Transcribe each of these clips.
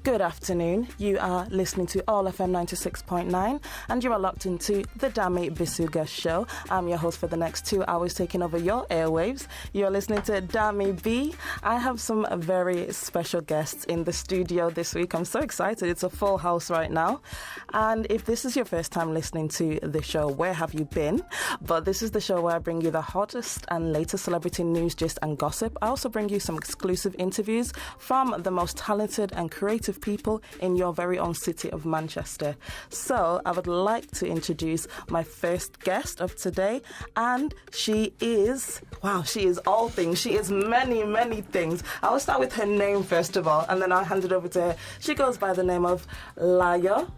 Good afternoon. You are listening to All FM 96.9 and you are locked into the Dami Bisuga Show. I'm your host for the next 2 hours, taking over your airwaves. You're listening to Dami B. I have some very special guests in the studio this week. I'm so excited. It's a full house right now. And if this is your first time listening to the show, where have you been? But this is the show where I bring you the hottest and latest celebrity news, gist and gossip. I also bring you some exclusive interviews from the most talented and creative people in your very own city of Manchester. So I would like to introduce my first guest of today, and she is all things. She is many, many things. I will start with her name first of all, and then I'll hand it over to her. She goes by the name of Layo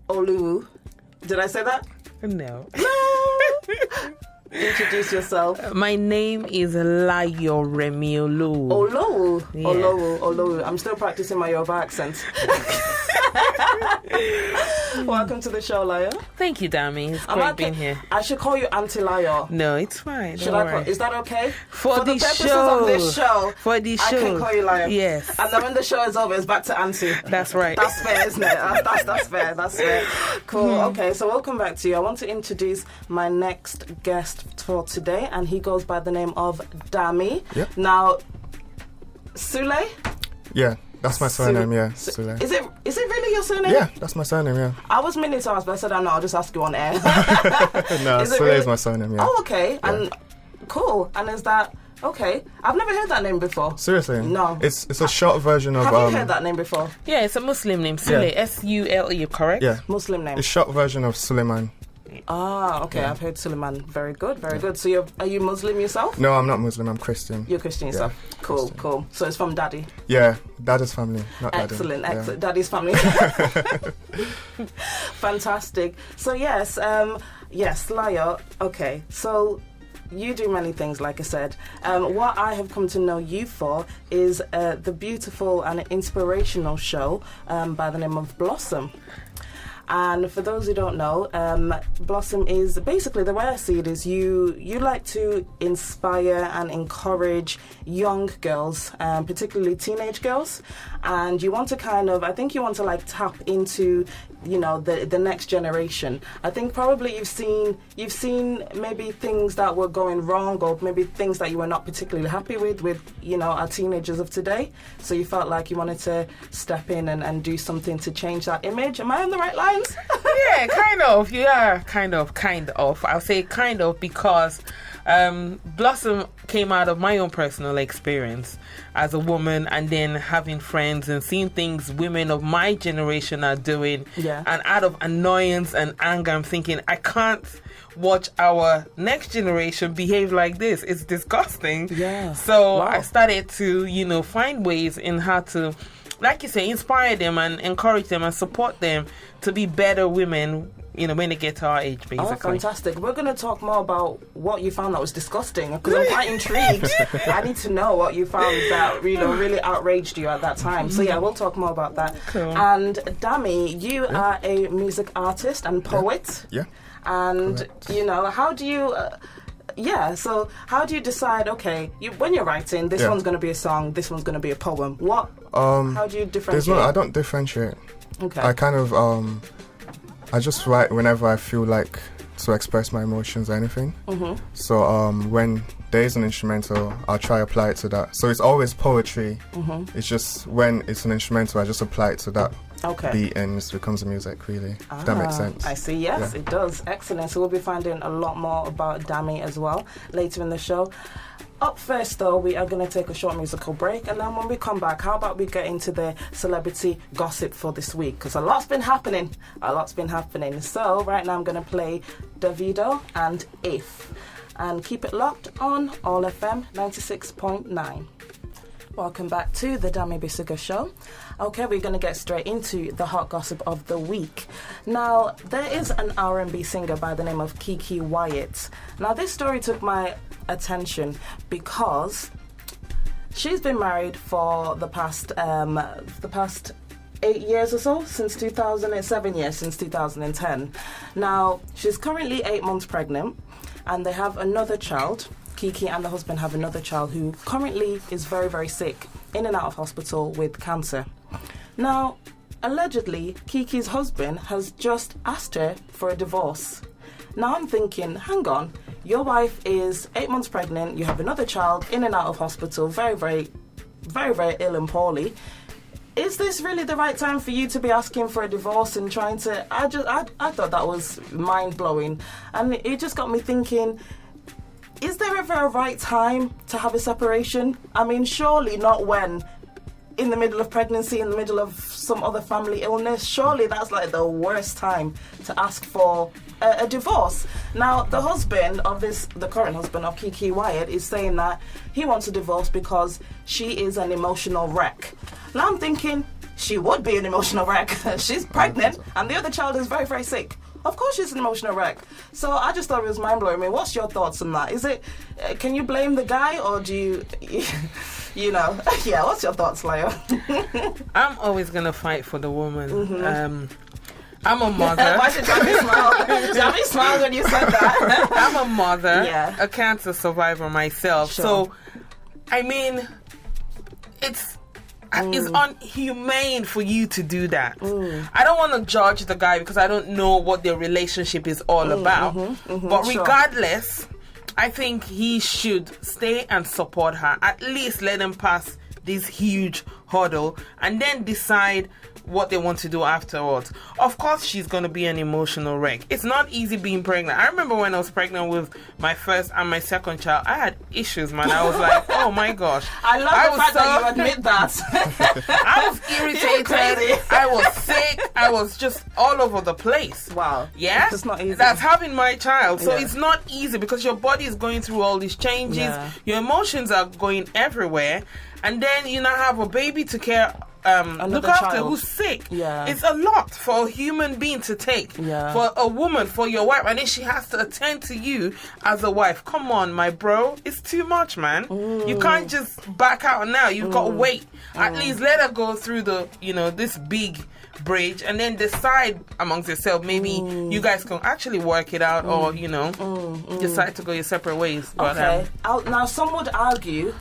Olowu. Did I say that? No. Introduce yourself. My name is Layo Remy Olowu. Olowu? Yeah. Olowu. I'm still practicing my Yoruba accent. Welcome to the show, Layo. Thank you, Dami. It's great being here. I should call you Auntie Layo. No, it's fine. Is that okay? For the purposes show. of this show, For the show. I can call you Layo. Yes. And then when the show is over, it's back to Auntie. That's right. That's fair, isn't it? That's fair. That's fair. Cool. Okay, so welcome back to you. I want to introduce my next guest for today, and he goes by the name of Dami. Yep. Now, Sule? Yeah, that's my surname, Sule. Is it really your surname? Yeah, that's my surname, yeah. I was meaning to ask, but I said, I'll just ask you on air. No, Sule is my surname, yeah. Oh, okay. Yeah. And cool. And is that... Okay. I've never heard that name before. Seriously? No. It's a short version of... Have you heard that name before? Yeah, it's a Muslim name. Sule. Yeah. S-U-L-E, correct? Yeah. Muslim name. It's a short version of Suleiman. Ah, okay. Yeah. I've heard Suleiman. Very good, very good. So are you Muslim yourself? No, I'm not Muslim. I'm Christian. You're Christian yourself. Yeah, cool, Christian. cool. So it's from Daddy. Yeah, Daddy's family, not Daddy. Excellent. Yeah. Daddy's family. Fantastic. So yes, Layo. Okay, so you do many things, like I said. What I have come to know you for is the beautiful and inspirational show by the name of Blossom. And for those who don't know, Blossom is basically, the way I see it is you like to inspire and encourage young girls, particularly teenage girls, and you want to tap into, the next generation. I think probably you've seen maybe things that were going wrong, or maybe things that you were not particularly happy with our teenagers of today. So you felt like you wanted to step in and do something to change that image. Am I on the right lines? Yeah, kind of. Yeah, kind of. I'll say kind of because Blossom came out of my own personal experience as a woman, and then having friends and seeing things women of my generation are doing. Yeah. And out of annoyance and anger, I'm thinking, I can't watch our next generation behave like this. It's disgusting. Yeah. So wow. I started to, find ways in how to, like you say, inspire them and encourage them and support them to be better women, when they get to our age, basically. Oh, fantastic. We're going to talk more about what you found that was disgusting, because I'm quite intrigued. I need to know what you found that really outraged you at that time. So, yeah, we'll talk more about that. Cool. And, Dami, you are a music artist and poet. Yeah. And, correct. how do you... so how do you decide, okay, when you're writing, this one's going to be a song, this one's going to be a poem? How do you differentiate? I don't differentiate. Okay. I kind of... I just write whenever I feel like to express my emotions or anything. Mm-hmm. So when there is an instrumental, I'll try apply it to that. So it's always poetry. Mm-hmm. It's just when it's an instrumental, I just apply it to that beat and it becomes a music, really. If that makes sense. I see. Yes, It does. Excellent. So we'll be finding a lot more about Dami as well later in the show. Up first, though, we are going to take a short musical break, and then when we come back, how about we get into the celebrity gossip for this week? Because a lot's been happening. So right now I'm going to play Davido and If. And keep it locked on All FM 96.9. Welcome back to the Dami Bisuga Show. Okay, we're going to get straight into the hot gossip of the week. Now, there is an R&B singer by the name of Kiki Wyatt. Now, this story took my attention because she's been married for the past 8 years or so, since 2007 years, since 2010. Now, she's currently 8 months pregnant. and they have another child. Kiki and the husband have another child who currently is very, very sick, in and out of hospital with cancer. Now, allegedly, Kiki's husband has just asked her for a divorce. Now I'm thinking, hang on, your wife is 8 months pregnant, you have another child in and out of hospital, very, very, very, very ill and poorly. Is this really the right time for you to be asking for a divorce and trying to... I thought that was mind-blowing. And it just got me thinking, is there ever a right time to have a separation? I mean, surely not when in the middle of pregnancy, in the middle of some other family illness. Surely that's like the worst time to ask for a divorce. Now, the current husband of Kiki Wyatt is saying that he wants a divorce because she is an emotional wreck. Now I'm thinking, she would be an emotional wreck. She's pregnant and the other child is very, very sick. Of course she's an emotional wreck. So I just thought it was mind-blowing. I mean, what's your thoughts on that? Is it, can you blame the guy, or do you, yeah, what's your thoughts, Layo? I'm always going to fight for the woman. Mm-hmm. I'm a mother. Why did Dami smile? Dami smiled when you said that. I'm a mother, yeah. A cancer survivor myself. Sure. So, I mean, it's unhumane for you to do that. I don't want to judge the guy because I don't know what their relationship is all about. But regardless, I think he should stay and support her. At least let them pass this huge hurdle and then decide what they want to do afterwards. Of course, she's going to be an emotional wreck. It's not easy being pregnant. I remember when I was pregnant with my first and my second child, I had issues, man. I was like, oh my gosh. I love the fact that you admit that. I was irritated. I was sick. I was just all over the place. Wow. Yeah? It's not easy. That's having my child. So Yeah. it's not easy because your body is going through all these changes. Yeah. Your emotions are going everywhere. And then you now have a baby to look after child who's sick. Yeah. It's a lot for a human being to take. Yeah. For a woman, for your wife, and then she has to attend to you as a wife. Come on, my bro. It's too much, man. You can't just back out now. You've got to wait. At least let her go through this big bridge and then decide amongst yourself. Maybe you guys can actually work it out or, decide to go your separate ways. But, okay. Now, some would argue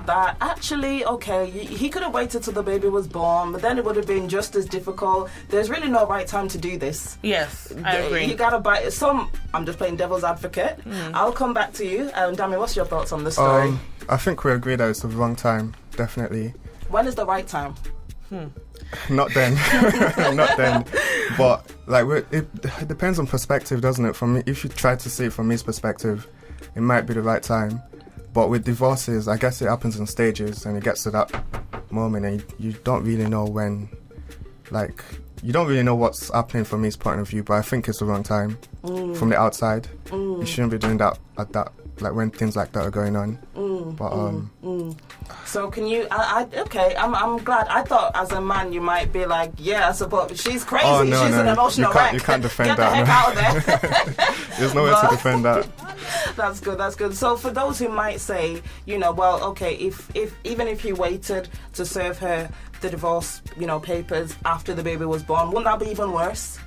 that actually, okay, he could have waited till the baby was born, but then it would have been just as difficult. There's really no right time to do this. Yes, I agree. You gotta buy some. I'm just playing devil's advocate. I'll come back to you. Dami, what's your thoughts on this story? I think we agree that it's the wrong time, definitely. When is the right time? Not then. Not then. But it depends on perspective, doesn't it? For me, if you try to see it from his perspective, it might be the right time. But with divorces, I guess it happens in stages, and it gets to that moment, and you don't really know when, you don't really know what's happening from his point of view. But I think it's the wrong time from the outside. You shouldn't be doing that at that, when things like that are going on. So can you? Okay, I'm glad. I thought as a man you might be like, yeah, I suppose she's crazy. Oh, no, she's an emotional wreck. You can't defend Get that. the heck out of there. There's no way to defend that. That's good. That's good. So for those who might say, well, okay, if even if he waited to serve her the divorce, papers after the baby was born, wouldn't that be even worse?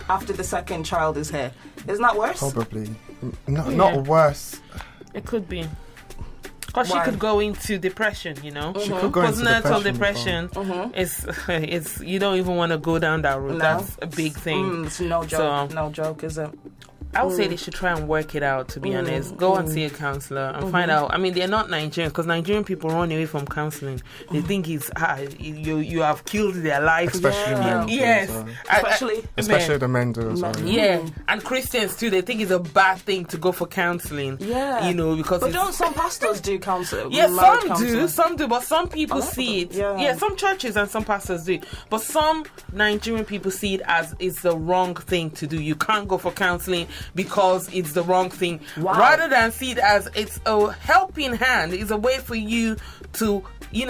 After the second child is here, isn't that worse? Probably. Not worse. It could be. Because she could go into depression, She could go into postnatal depression is you don't even want to go down that route. No. That's a big thing. It's no joke. No joke, is it? I would say they should try and work it out, to be honest. Go and see a counselor and find out. I mean, they're not Nigerians, because Nigerian people run away from counseling. They think you have killed their life. Especially men. Yes. Especially the men do as well. Yeah. And Christians too, they think it's a bad thing to go for counseling. Yeah. Because But don't some pastors do counseling? Yeah, some do, but some people see it. Yeah, some churches and some pastors do. But some Nigerian people see it as it's the wrong thing to do. You can't go for counseling because it's the wrong thing. Wow. Rather than see it as it's a helping hand, it's a way for you to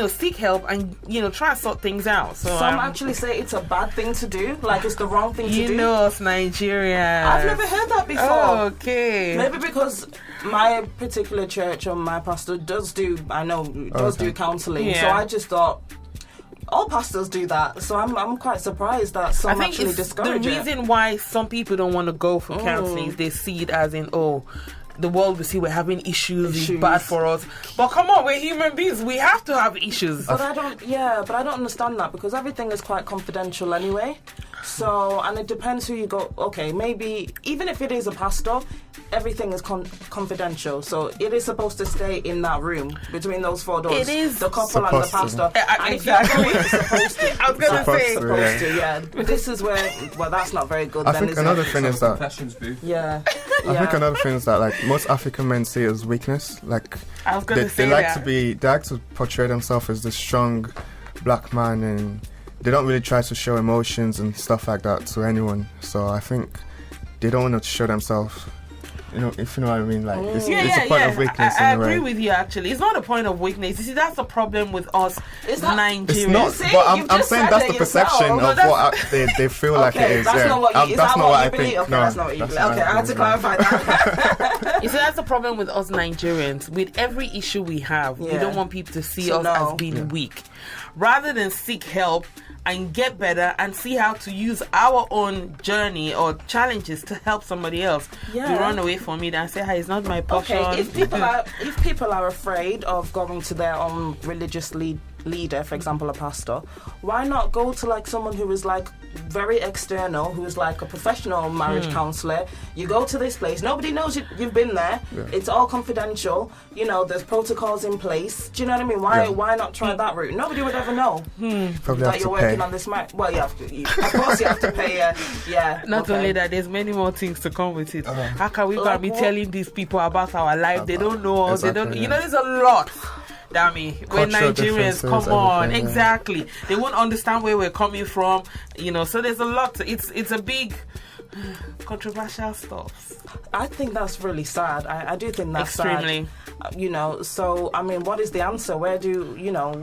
seek help and try and sort things out. So some actually say it's a bad thing to do, like it's the wrong thing to do. You know us Nigerians. I've never heard that before. Oh, okay. Maybe because my particular church or my pastor does do counselling. Yeah. So I just thought, all pastors do that. So I'm quite surprised that some actually discourage the it. reason why some people don't want to go for counselling is they see it as in, the world will see we're having issues. It's bad for us. But come on, we're human beings. We have to have issues. But I don't understand that, because everything is quite confidential anyway. So, and it depends who you go. Okay, maybe even if it is a pastor, everything is confidential. So it is supposed to stay in that room between those four doors. It is the couple and the pastor. And exactly. If you're supposed to. I was going to say. Supposed to, yeah. This is where. Well, that's not very good. I think another thing is that. Yeah. I think another thing is that, like, most African men see it as weakness. Like, I was going to say they like to portray themselves as this strong black man, and they don't really try to show emotions and stuff like that to anyone. So I think they don't want to show themselves. You know, if you know what I mean, like it's a point of weakness. I agree with you. Actually, it's not a point of weakness. You see, that's the problem with us Nigerians. It's not, but I'm saying that's the perception of what they feel like it is. That's not what you, that's not what you believe. Think. Okay, that's not what you believe. Okay, I had to clarify that. You see, that's the problem with us Nigerians. With every issue we have, we don't want people to see us as being weak. Rather than seek help and get better and see how to use our own journey or challenges to help somebody else, we run away from it and say, "Hey, it's not my portion." Okay, if people are afraid of going to their own religious leader, for example, a pastor, why not go to like someone who is like very external, who is like a professional marriage counselor? You go to this place, nobody knows you've been there. It's all confidential. You know, there's protocols in place. Do you know what I mean? Why not try that route? Nobody would ever know that you're working on this marriage. Well, of course you have to pay. Not only that, there's many more things to come with it. How can we be telling these people about our life? They don't know us. They don't. You know, there's a lot. Dami, when Nigerians, come on, exactly. They won't understand where we're coming from, you know. So there's a lot. It's a big controversial stuff. I think that's really sad. I do think that's extremely sad. You know. So I mean, what is the answer? Where do young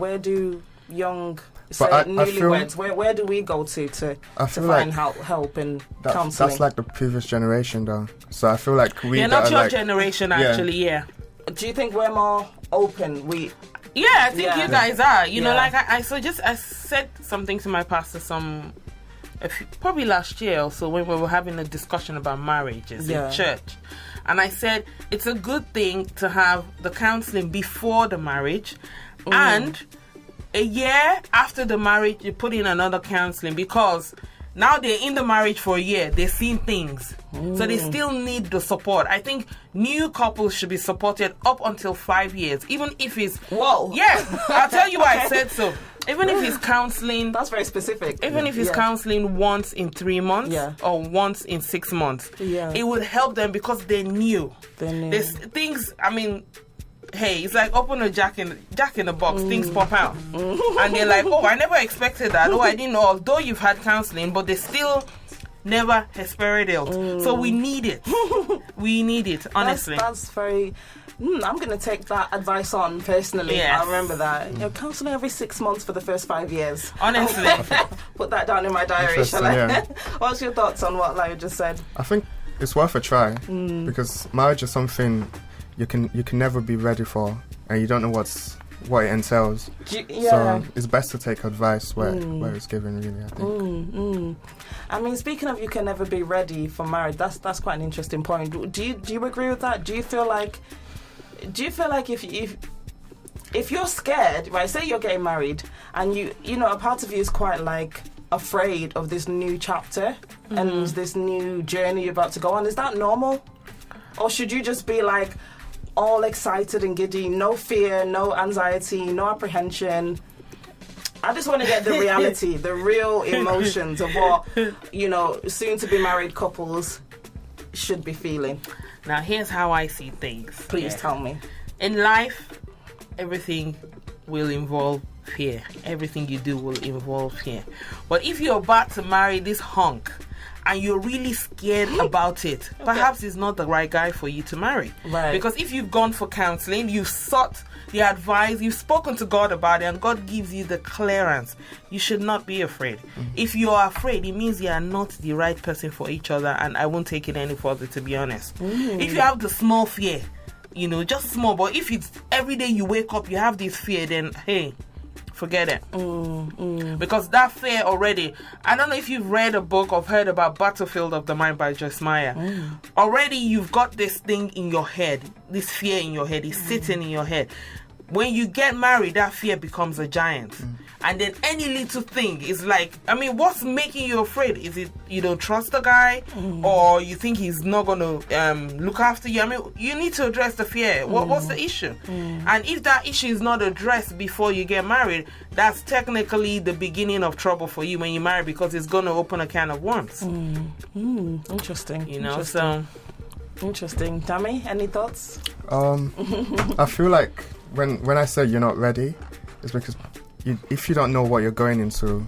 newlyweds? Where do we go to find help and counselling? That's like the previous generation, though. So I feel like not your generation, actually. Yeah. Do you think we're more open? I think you guys are. You know, like I said something to my pastor probably last year or so, when we were having a discussion about marriages in church. And I said it's a good thing to have the counseling before the marriage, and a year after the marriage you put in another counseling, because now they're in the marriage for a year, they've seen things. So they still need the support. I think new couples should be supported up until 5 years, even if it's... Whoa! Yeah, I'll tell you why I said so. Even if it's counselling... That's very specific. Even if it's counselling once in 3 months or once in 6 months, it would help them because they're new. There's things, I mean... Hey, it's like open a jack in the box, things pop out. And they're like, I never expected that. I didn't know. Although you've had counselling, but they still never hesperidiled. So we need it. We need it, honestly. That's very... I'm going to take that advice on personally. Yes. I remember that. You know, counselling every 6 months for the first 5 years. Honestly. Put that down in my diary, shall I? What's your thoughts on what Layo just said? I think it's worth a try, because marriage is something you can never be ready for, and you don't know what it entails. So it's best to take advice where it's given, really, I think. I mean, speaking of you can never be ready for marriage, that's quite an interesting point. Do you agree with that? Do you feel like if you're scared, right, say you're getting married and you know a part of you is quite like afraid of this new chapter and this new journey you're about to go on, is that normal? Or should you just be like all excited and giddy, no fear, no anxiety, no apprehension? I just want to get the reality, the real emotions of what, you know, soon to be married couples should be feeling. Now, here's how I see things. Please tell me. In life, everything will involve fear. Everything you do will involve fear. But if you're about to marry this hunk and you're really scared about it, perhaps it's not the right guy for you to marry. Right. Because if you've gone for counseling, you've sought the advice, you've spoken to God about it, and God gives you the clearance, you should not be afraid. If you are afraid, it means you are not the right person for each other, and I won't take it any further, to be honest. If you have the small fear, you know, just small, but if it's every day you wake up, you have this fear, then hey, forget it. Because that fear already, I don't know if you've read a book or heard about Battlefield of the Mind by Joyce Meyer. Already you've got this thing in your head, this fear in your head, it's sitting in your head. When you get married, that fear becomes a giant. And then any little thing is like, I mean, what's making you afraid? Is it you don't trust the guy, or you think he's not going to look after you? I mean, you need to address the fear. What's the issue? And if that issue is not addressed before you get married, that's technically the beginning of trouble for you when you marry, because it's going to open a can of worms. Interesting. You know, Interesting. Dami, any thoughts? I feel like when I say you're not ready, it's because if you don't know what you're going into,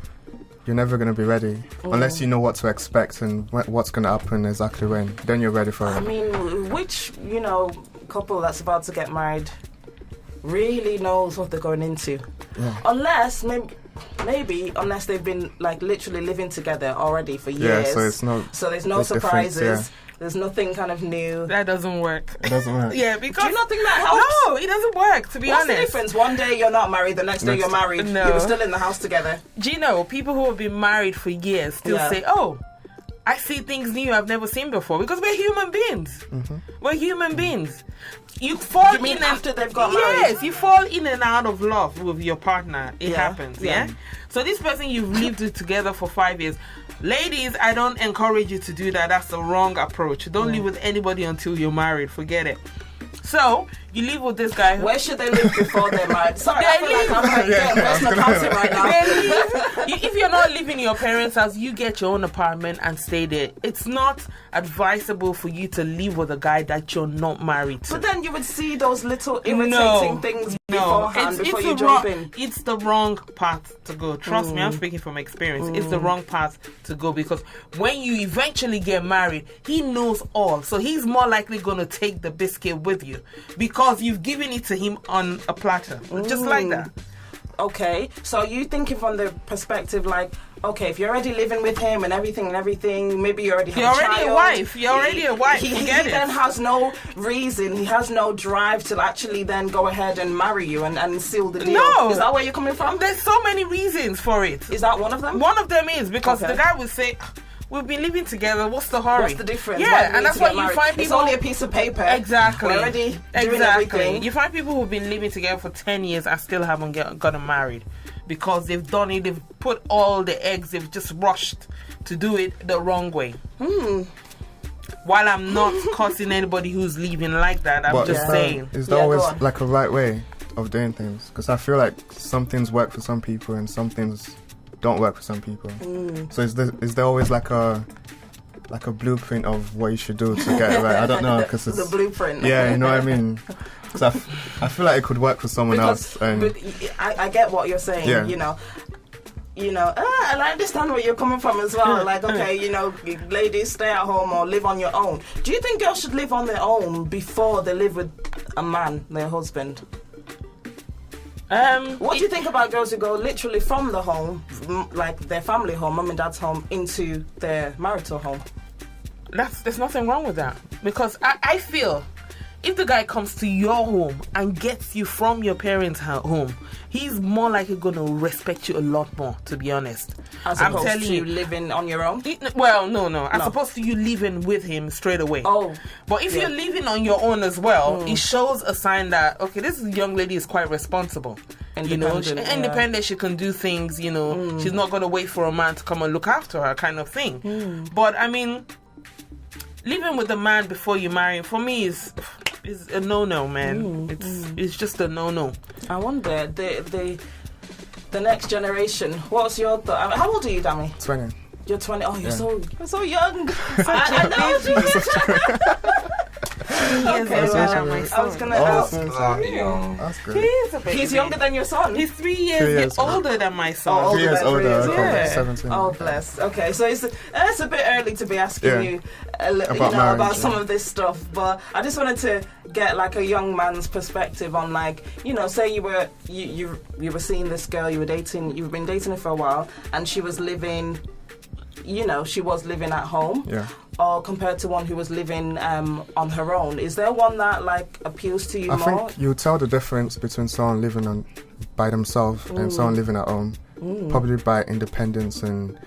you're never going to be ready. Unless you know what to expect and what's going to happen exactly when. Then you're ready for it. I mean, which, couple that's about to get married really knows what they're going into? Yeah. Unless, maybe, unless they've been, like, literally living together already for years. Yeah, so there's no surprises. There's nothing kind of new. That doesn't work. It doesn't work. Yeah, because... Do you not think that helps? No, it doesn't work, to be honest. What's the difference? One day you're not married, the next day you're married. No. You're still in the house together. Do you know, people who have been married for years still say, oh, I see things new I've never seen before. Because we're human beings. We're human beings. You fall in after they've got married? Yes, you fall in and out of love with your partner. It happens, yeah? So this person you've lived with together for 5 years... Ladies, I don't encourage you to do that. That's the wrong approach. Don't live with anybody until you're married. Forget it. So, you live with this guy. Where should they live before they're married? Sorry, I feel like I'm personal counselling right now. If you're not living in your parents' house, you get your own apartment and stay there. It's not advisable for you to live with a guy that you're not married to. But then you would see those little irritating things beforehand before you jump in. It's the wrong path to go. Trust me, I'm speaking from experience. It's the wrong path to go, because when you eventually get married, he knows all. So he's more likely going to take the biscuit with you, because you've given it to him on a platter. Just like that. Okay, so you thinking from the perspective like, okay, if you're already living with him and everything, maybe you already have a child. You're already a wife. He then has no reason, he has no drive to actually then go ahead and marry you and seal the deal. No. Is that where you're coming from? There's so many reasons for it. Is that one of them? One of them is because the guy will say, we've been living together, what's the hurry? What's the difference? Yeah, and that's why you find people... It's only a piece of paper. Exactly. We're already doing everything. You find people who've been living together for 10 years and still haven't gotten married, because they've done it, they've put all the eggs, they've just rushed to do it the wrong way. While I'm not cursing anybody who's living like that, I'm just saying. Is there always like a right way of doing things? Because I feel like some things work for some people and some things don't work for some people. So is there always like a blueprint of what you should do to get it right? I don't know, because it's the blueprint. Yeah, you know what I mean. Because I feel like it could work for someone else. But I get what you're saying. Yeah. And I understand where you're coming from as well. Like, okay, ladies, stay at home or live on your own. Do you think girls should live on their own before they live with a man, their husband? What do you think about girls who go literally from the home, like their family home, mum and dad's home, into their marital home? There's nothing wrong with that, because I feel if the guy comes to your home and gets you from your parents' home, he's more likely going to respect you a lot more, to be honest. As opposed to you living on your own? Well, no. As opposed to you living with him straight away. Oh. But if you're living on your own as well, it shows a sign that, okay, this young lady is quite responsible. Independent, she can do things, she's not going to wait for a man to come and look after her, kind of thing. But, I mean, living with a man before you marry, for me, is a no-no, man. It's just a no-no. I wonder, the next generation, what's your thought? How old are you, Dami? 20. You're 20. Oh, you're so young. I know. I was going to ask. That's good. He's younger than your son. He's 3 years older than my son. 3 years older. Yeah. 17. Oh, bless. Okay, so it's a bit early to be asking you about some of this stuff, but I just wanted to get like a young man's perspective on, like, say you were seeing this girl, you've been dating her for a while, and she was living at home. Yeah. or compared to one who was living on her own? Is there one that like appeals to you more? I think you tell the difference between someone living by themselves and someone living at home. Probably by independence, and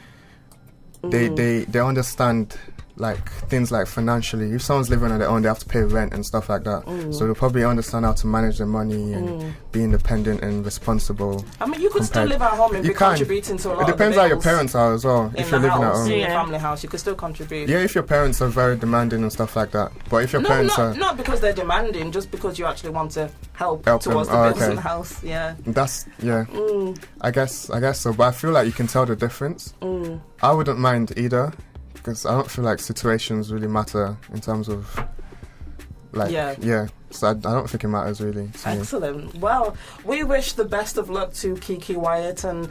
they understand like things like financially. If someone's living on their own, they have to pay rent and stuff like that. So they'll probably understand how to manage their money and be independent and responsible. I mean, you could still live at home and be contributing to a lot. It depends how your parents are as well. If you're living at home, in your family house, you could still contribute. Yeah, if your parents are very demanding and stuff like that. But if your parents are not because they're demanding, just because you actually want to help towards the bills in the house. Yeah, that's I guess so. But I feel like you can tell the difference. I wouldn't mind either, because I don't feel like situations really matter in terms of like so I don't think it matters really to me. Excellent. Well, we wish the best of luck to Kiki Wyatt, and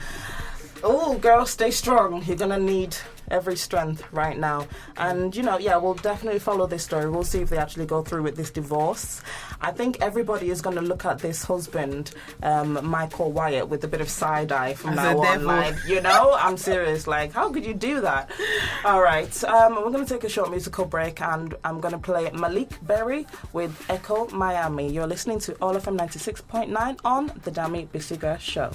girl, stay strong. You're gonna need every strength right now. And we'll definitely follow this story. We'll see if they actually go through with this divorce. I think everybody is going to look at this husband, Michael Wyatt, with a bit of side eye from now on. Like, I'm serious. Like, how could you do that? All right, we're going to take a short musical break, and I'm going to play Malik Berry with Echo Miami. You're listening to All FM 96.9 on the Dami Bisuga Show.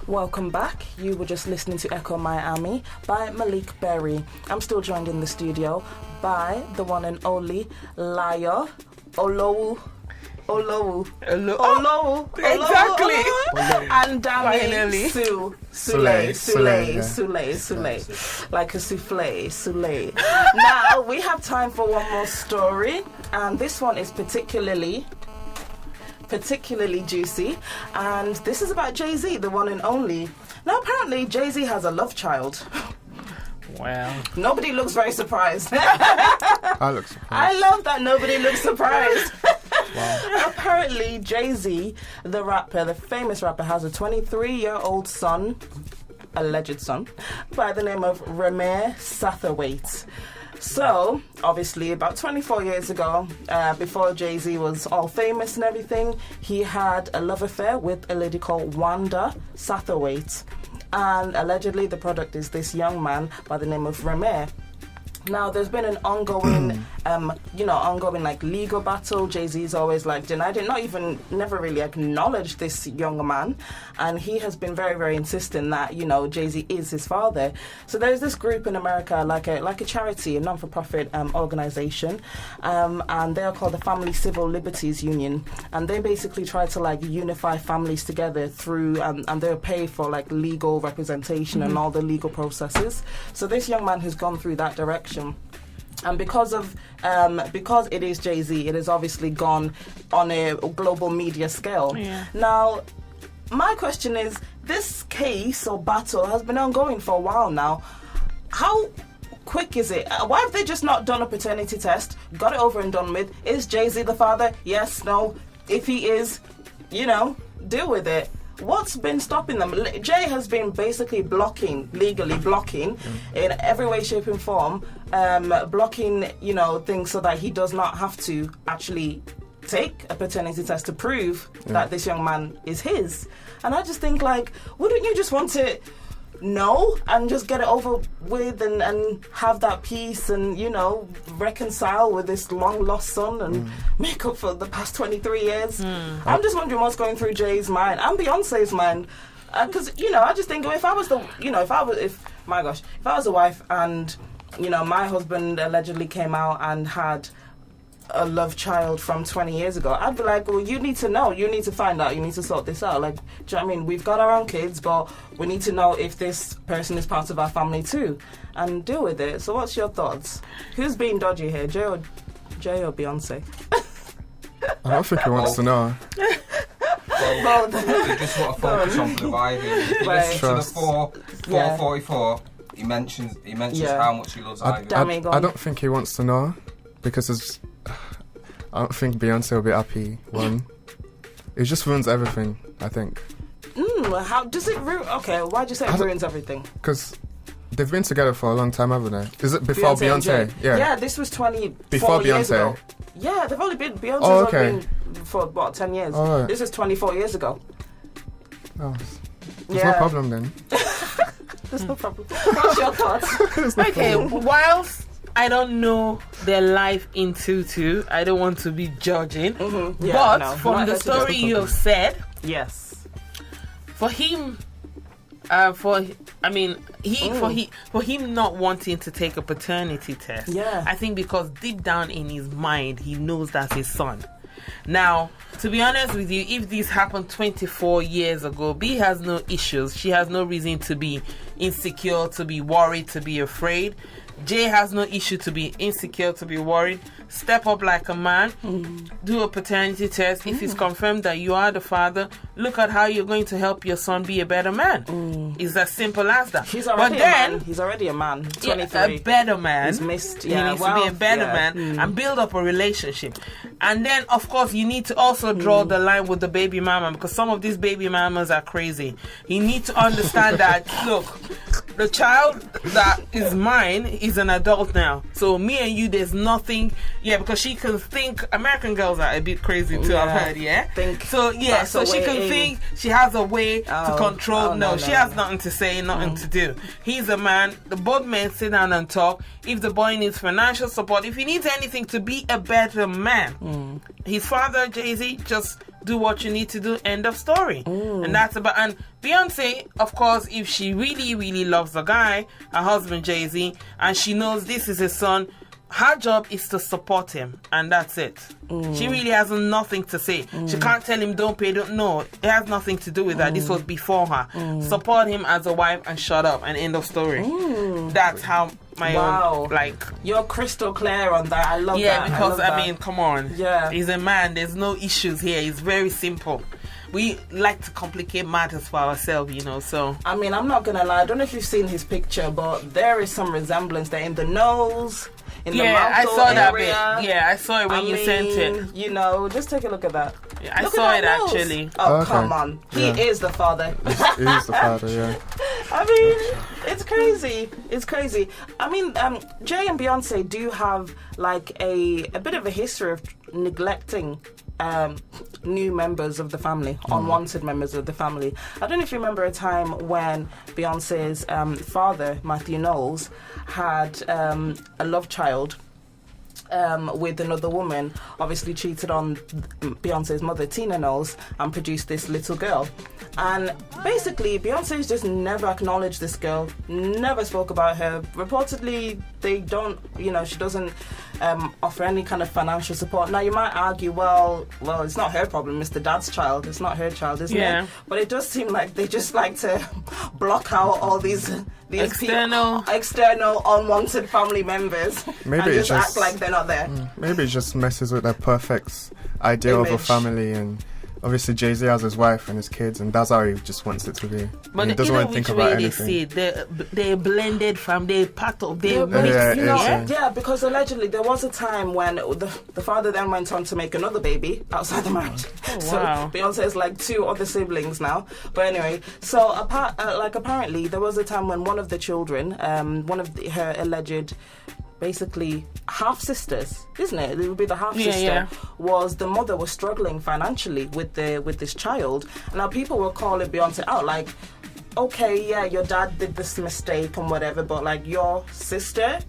Welcome back. You were just listening to Echo Miami by Malik Berry. I'm still joined in the studio by the one and only Layo Olowu. Exactly. And Dami Sule. Like a souffle, Sule. Now, we have time for one more story, and this one is particularly juicy, and this is about Jay-Z, the one and only. Now, apparently, Jay-Z has a love child. Wow. Nobody looks very surprised. I look surprised. I love that nobody looks surprised. Wow. Apparently, Jay-Z, the rapper, the famous rapper, has a 23-year-old son, alleged son, by the name of Remy Satterthwaite. So, obviously, about 24 years ago, before Jay-Z was all famous and everything, he had a love affair with a lady called Wanda Satterthwaite. And allegedly, the product is this young man by the name of Remy. Now, there's been an ongoing, like legal battle. Jay-Z's always like denied it, never really acknowledged this young man, and he has been very, very insistent that Jay-Z is his father. So there's this group in America, like a charity, a non-for-profit organization, and they are called the Family Civil Liberties Union, and they basically try to like unify families together through, and they'll pay for like legal representation and all the legal processes. So this young man has gone through that direction. And because it is Jay-Z, it has obviously gone on a global media scale. Yeah. Now, my question is, this case or battle has been ongoing for a while now. How quick is it? Why have they just not done a paternity test, got it over and done with? Is Jay-Z the father? Yes, no. If he is, deal with it. What's been stopping them? Jay has been basically legally blocking in every way, shape and form, blocking, things so that he does not have to actually take a paternity test to prove that this young man is his. And I just think, like, wouldn't you just want to know and just get it over with and have that peace and, reconcile with this long lost son and make up for the past 23 years? I'm just wondering what's going through Jay's mind and Beyonce's mind. Because, I just think if I was a wife and, my husband allegedly came out and had a love child from 20 years ago, I'd be like, well, you need to know, you need to find out, you need to sort this out. Like, do you know what I mean? We've got our own kids, but we need to know if this person is part of our family too, and deal with it. So what's your thoughts? Who's being dodgy here, Jay or Beyonce? I don't think he wants to know. Well, you just want to focus on providing. If you listen to the 444, he mentions how much he loves Ivy. I don't think he wants to know, because I don't think Beyonce will be happy. One, it just ruins everything, I think. How does it ruin? Okay, why'd you say it ruins everything? Because they've been together for a long time, haven't they? Is it before Beyonce? Yeah, this was 24 before years Beyonce. ago. Yeah, they've only been Beyonce's only been for about 10 years. Right. This is 24 years ago. Oh, there's no problem then. There's no problem. What's your thoughts? Okay, whilst I don't know their life in tutu, I don't want to be judging. Yeah, but no, from the story you have said, yes, for him, for him not wanting to take a paternity test, I think because deep down in his mind he knows that's his son. Now, to be honest with you, if this happened 24 years ago, B has no issues. She has no reason to be insecure, to be worried, to be afraid. Jay has no issue to be insecure, to be worried. Step up like a man. Do a paternity test. If it's confirmed that you are the father, look at how you're going to help your son be a better man. It's as simple as that. He's already a man. He's already a man. 23. A better man. He's missed. He needs to be a better man and build up a relationship. And then, of course, you need to also draw the line with the baby mama, because some of these baby mamas are crazy. You need to understand that, look, the child that is mine is an adult now. So me and you, there's nothing. Yeah, because she can think. American girls are a bit crazy too. I've heard. So she can think she has a way to control. No, she has nothing to say, nothing to do. He's a man. The both men sit down and talk. If the boy needs financial support, if he needs anything to be a better man, his father Jay-Z, just do what you need to do. End of story. And that's about. And Beyonce, of course, if she really, really loves the guy, her husband Jay-Z, and she knows this is his son, her job is to support him, and that's it. She really has nothing to say. She can't tell him don't pay. No, it has nothing to do with that. This was before her. Support him as a wife and shut up, and end of story. That's how my own, like, you're crystal clear on that. I love that. Yeah, because I mean, come on. Yeah, he's a man. There's no issues here. It's very simple. We like to complicate matters for ourselves, you know, so. I mean, I'm not going to lie. I don't know if you've seen his picture, but there is some resemblance there in the nose, in the mouth I saw that area. Bit. Yeah, I saw it when you sent it. You know, just take a look at that. Yeah, I saw it actually. Oh, come on. He is the father. He is the father, yeah. I mean, it's crazy. It's crazy. I mean, Jay and Beyonce do have like a bit of a history of neglecting new members of the family, unwanted members of the family. I don't know if you remember a time when Beyonce's father, Matthew Knowles, had a love child with another woman, obviously cheated on Beyonce's mother, Tina Knowles, and produced this little girl. And basically, Beyonce's just never acknowledged this girl, never spoke about her. Reportedly, they don't, she doesn't offer any kind of financial support. Now, you might argue, well, it's not her problem, it's the dad's child, it's not her child, isn't it? But it does seem like they just like to block out all these external unwanted family members. Maybe and just act like they're not there. Maybe it just messes with their perfect idea of a family, and obviously Jay-Z has his wife and his kids, and that's how he just wants it to be. But he doesn't want to think about anything. They're blended family, they're part of them. Because allegedly there was a time when the father then went on to make another baby outside the marriage. So Beyonce has like 2 other siblings now. But anyway, so apparently there was a time when one of the children, one of her alleged, basically half sisters, isn't it? It would be the half sister. The mother was struggling financially with this child. Now people were calling Beyonce out, like, okay, yeah, your dad did this mistake and whatever, but like your sister,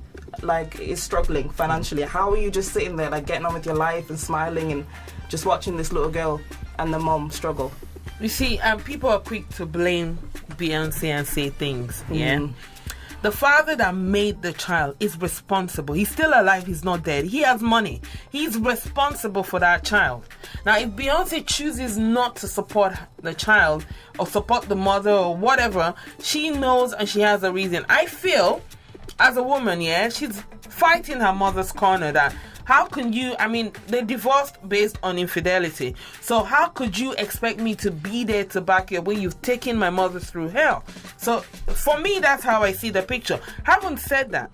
like, is struggling financially. How are you just sitting there, like, getting on with your life and smiling and just watching this little girl and the mom struggle? You see, people are quick to blame Beyonce and say things. The father that made the child is responsible. He's still alive. He's not dead. He has money. He's responsible for that child. Now, if Beyonce chooses not to support the child or support the mother or whatever, she knows and she has a reason. I feel, as a woman, she's fighting her mother's corner that how can you, they divorced based on infidelity. So how could you expect me to be there to back you up when you've taken my mother through hell? So for me, that's how I see the picture. Having said that,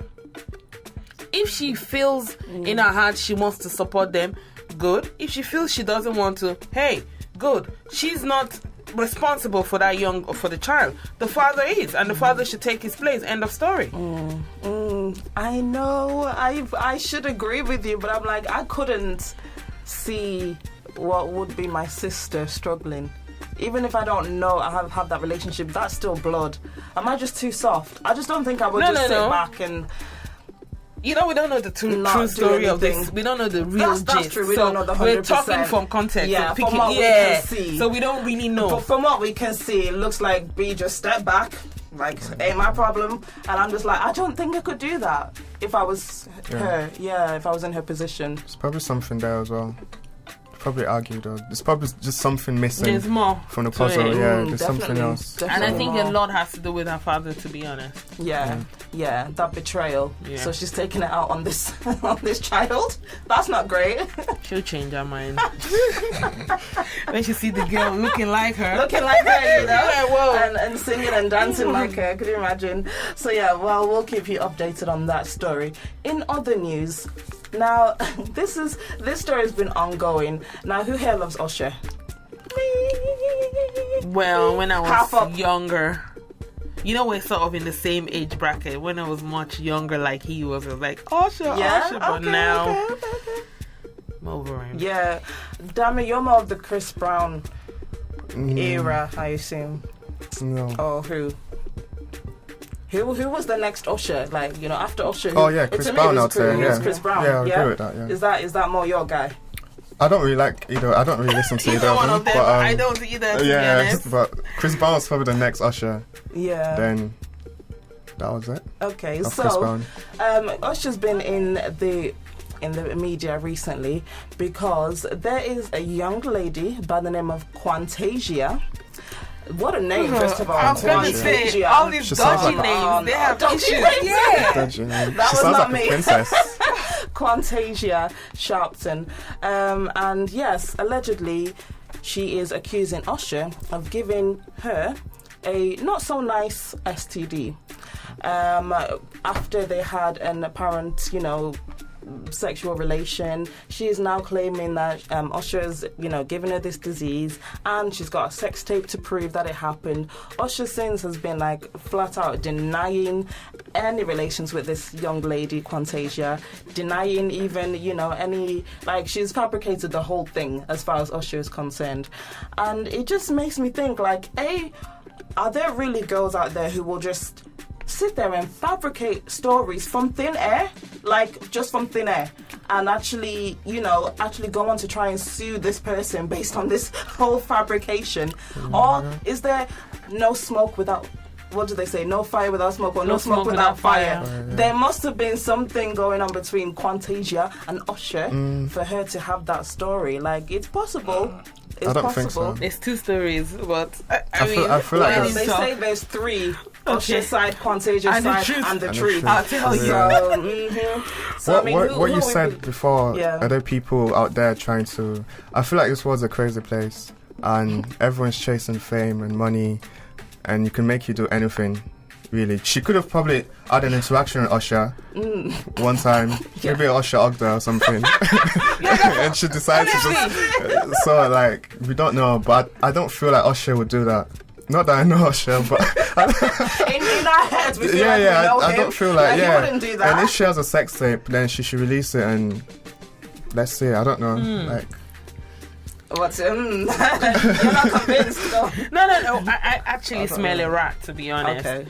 if she feels in her heart she wants to support them, good. If she feels she doesn't want to, hey, good. She's not responsible for that for the child. The father is, and the father should take his place. End of story. I know I should agree with you, but I'm like, I couldn't see what would be my sister struggling Even if I don't know I have that relationship, that's still blood. Am I just too soft? I just don't think I would sit back and... We don't know the true story of this. We don't know the real gist. That's true. We don't know the 100%. We're talking from context. Yeah, from what we can see. So we don't really know. But from what we can see, it looks like B just stepped back, like, ain't my problem. And I'm just like, I don't think I could do that if I was her. Yeah, if I was in her position. There's probably something there as well. Probably argued, or there's probably just something missing. There's more from the puzzle. Yeah, there's something else. And I think a lot has to do with her father, to be honest. Yeah, that betrayal. Yeah. So she's taking it out on this on this child. That's not great. She'll change her mind when she see the girl looking like her, and singing and dancing like her. Could you imagine? So yeah, well, we'll keep you updated on that story. In other news. Now, this story has been ongoing. Now, who here loves Usher? Well, when I was younger, we're sort of in the same age bracket. When I was much younger, like he was, I was like, Usher, but now, I'm over him. Yeah. Dami, you're more of the Chris Brown era, I assume. No. Oh, who? Who was the next Usher? Like, after Usher. Chris Brown out there. Yeah, Chris Brown. Yeah, I agree with that. Yeah. Is that more your guy? I don't really like either. I don't really listen to either one of them. But, I don't either. Yeah, but Chris Brown was probably the next Usher. Yeah. Then that was it. Okay, so Usher's been in the media recently because there is a young lady by the name of Quantasia. What a name, first of all. I was going to say, all these dodgy names, they have issues. Yeah. Dodgy name. That was not me. Princess. Quantasia Sharpton. And yes, allegedly, she is accusing Usher of giving her a not so nice STD. After they had an apparent, sexual relation, she is now claiming that Usher's, given her this disease, and she's got a sex tape to prove that it happened. Usher since has been flat out denying any relations with this young lady, Quantasia, denying even, any, she's fabricated the whole thing as far as Usher is concerned. And it just makes me think, are there really girls out there who will just sit there and fabricate stories from thin air, just from thin air, and actually go on to try and sue this person based on this whole fabrication? Or is there no smoke without, what do they say, no fire without smoke, or no smoke without fire? There must have been something going on between Quantasia and Usher for her to have that story. It's possible. It's I don't possible. think so. There's two stories, but I feel like they say there's three. Usher side, Quantasia side, and the truth. I'll tell you. So, what you said before, are there people out there trying to... I feel like this was a crazy place, and everyone's chasing fame and money, and you can make you do anything, really. She could have probably had an interaction with Usher one time, maybe Usher hugged her or something, and she decided to just... So, we don't know, but I don't feel like Usher would do that. Not that I know Usher, but in our heads, we feel like we know him. I don't feel like he wouldn't do that. And if she has a sex tape, then she should release it and let's see. I don't know. What's You're not convinced, though. No. I actually smell a rat, to be honest. Okay.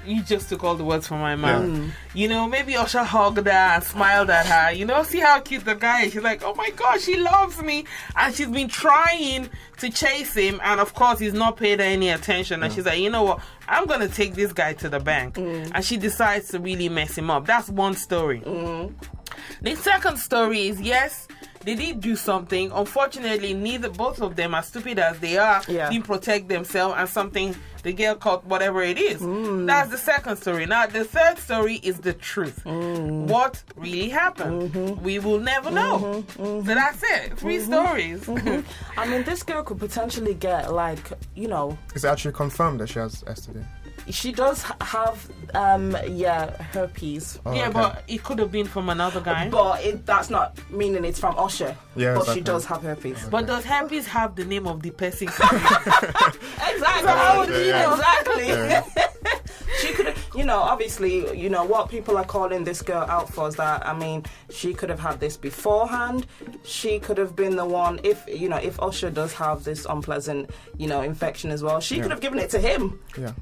You just took all the words from my mouth. Maybe Usher hugged her and smiled at her. See how cute the guy is. She's like, oh my God, she loves me. And she's been trying to chase him. And of course, he's not paid her any attention. And she's like, you know what? I'm going to take this guy to the bank. And she decides to really mess him up. That's one story. The second story is, yes, they did do something. Unfortunately, both of them, as stupid as they are, didn't protect themselves, and something, the girl caught whatever it is. That's the second story. Now, the third story is the truth. What really happened? We will never know. So that's it. 3 stories. I mean, this girl could potentially get, Is it actually confirmed that she has STD? She does have, herpes. Oh, okay. But it could have been from another guy. But that's not meaning it's from Usher. Yeah, but exactly. she does have herpes. Okay. But does herpes have the name of the person? Exactly. So how would you know? Exactly. Yeah. She could, obviously, what people are calling this girl out for is that, I mean, she could have had this beforehand. She could have been the one, if Usher does have this unpleasant, infection as well, she could have given it to him. Yeah.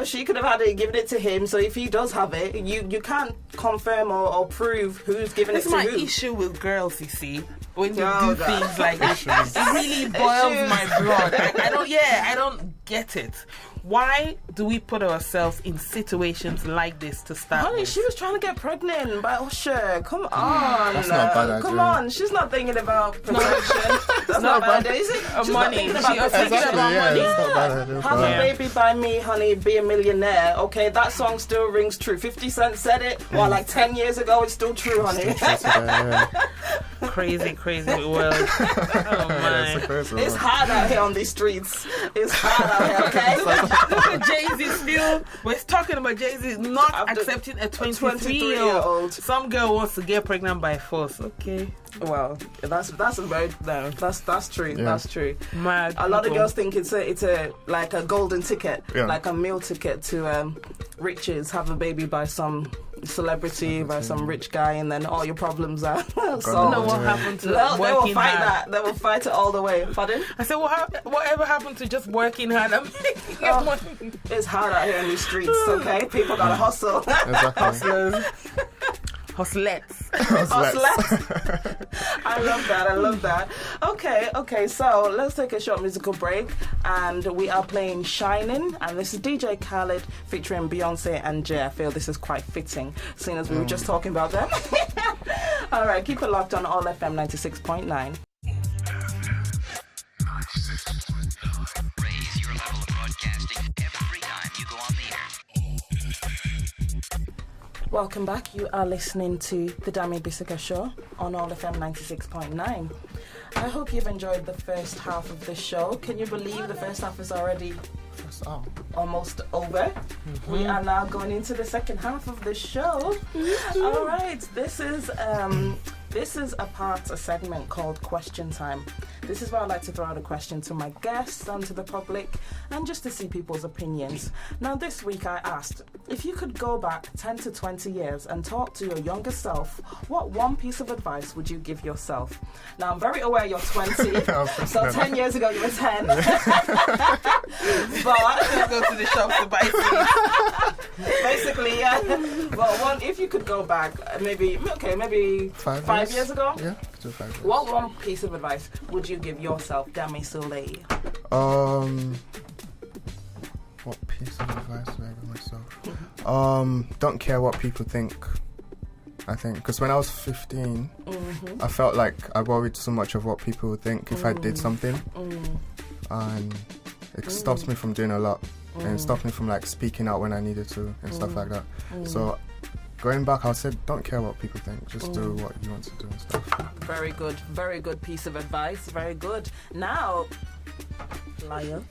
She could have given it to him. So if he does have it, you can't confirm or prove who's giving it to who. That's my issue with girls, you see. When you do things like this, it really boils my blood. I don't get it. Why do we put ourselves in situations like this to start Honey, with? she was trying to get pregnant by Usher. Come on. That's not bad idea. Come on. She's not thinking about protection. That's not bad idea, is it? She's money. not thinking about protection. It's not bad idea. Have a baby by me, honey, be a millionaire. Okay, that song still rings true. 50 Cent said it, like 10 years ago, it's still true, honey. Crazy world. Oh my. It's hard out here on these streets. It's hard out here, okay? Look at Jay-Z still. We're talking about Jay-Z not accepting a 23-year-old. Some girl wants to get pregnant by force. Okay. Well, that's very no. That's true. Yeah. That's true. Mad a lot of girls think it's a like a golden ticket, yeah. like a meal ticket to riches. Have a baby by some celebrity, by some rich guy, and then all your problems are solved. You know what happened to they will fight hard? That. They will fight it all the way. Pardon? I said, whatever happened to just working hard? It's hard out here in these streets. Okay, people gotta hustle. Exactly. Hustlers. Hustlettes. I love that. Okay, so let's take a short musical break, and we are playing Shining, and this is DJ Khaled featuring Beyonce and Jay. I feel this is quite fitting, seeing as we were just talking about them. All right, keep it locked on All FM 96.9. Raise your level of broadcasting every time you go on the air. Welcome back. You are listening to the Dami Bisuga Show on All FM 96.9. I hope you've enjoyed the first half of the show. Can you believe the first half is already almost over? Mm-hmm. We are now going into the second half of the show. Mm-hmm. All right. This is a segment called Question Time. This is where I like to throw out a question to my guests and to the public, and just to see people's opinions. Now, this week I asked, if you could go back 10 to 20 years and talk to your younger self, what one piece of advice would you give yourself? Now, I'm very aware you're 20, so 10 years ago you were 10. But go to the shop to buy things. Basically, yeah. Well, if you could go back, maybe 5 years ago? Yeah, 5 years. What one piece of advice would you give yourself, Dami Sule? What piece of advice would I give myself? Don't care what people think. I think because when I was 15, I felt like I worried so much of what people would think if I did something, and it stopped me from doing a lot, and it stopped me from like speaking out when I needed to and stuff like that. So going back, I said, don't care what people think. Just do what you want to do and stuff. Very good piece of advice. Very good. Now, Layo,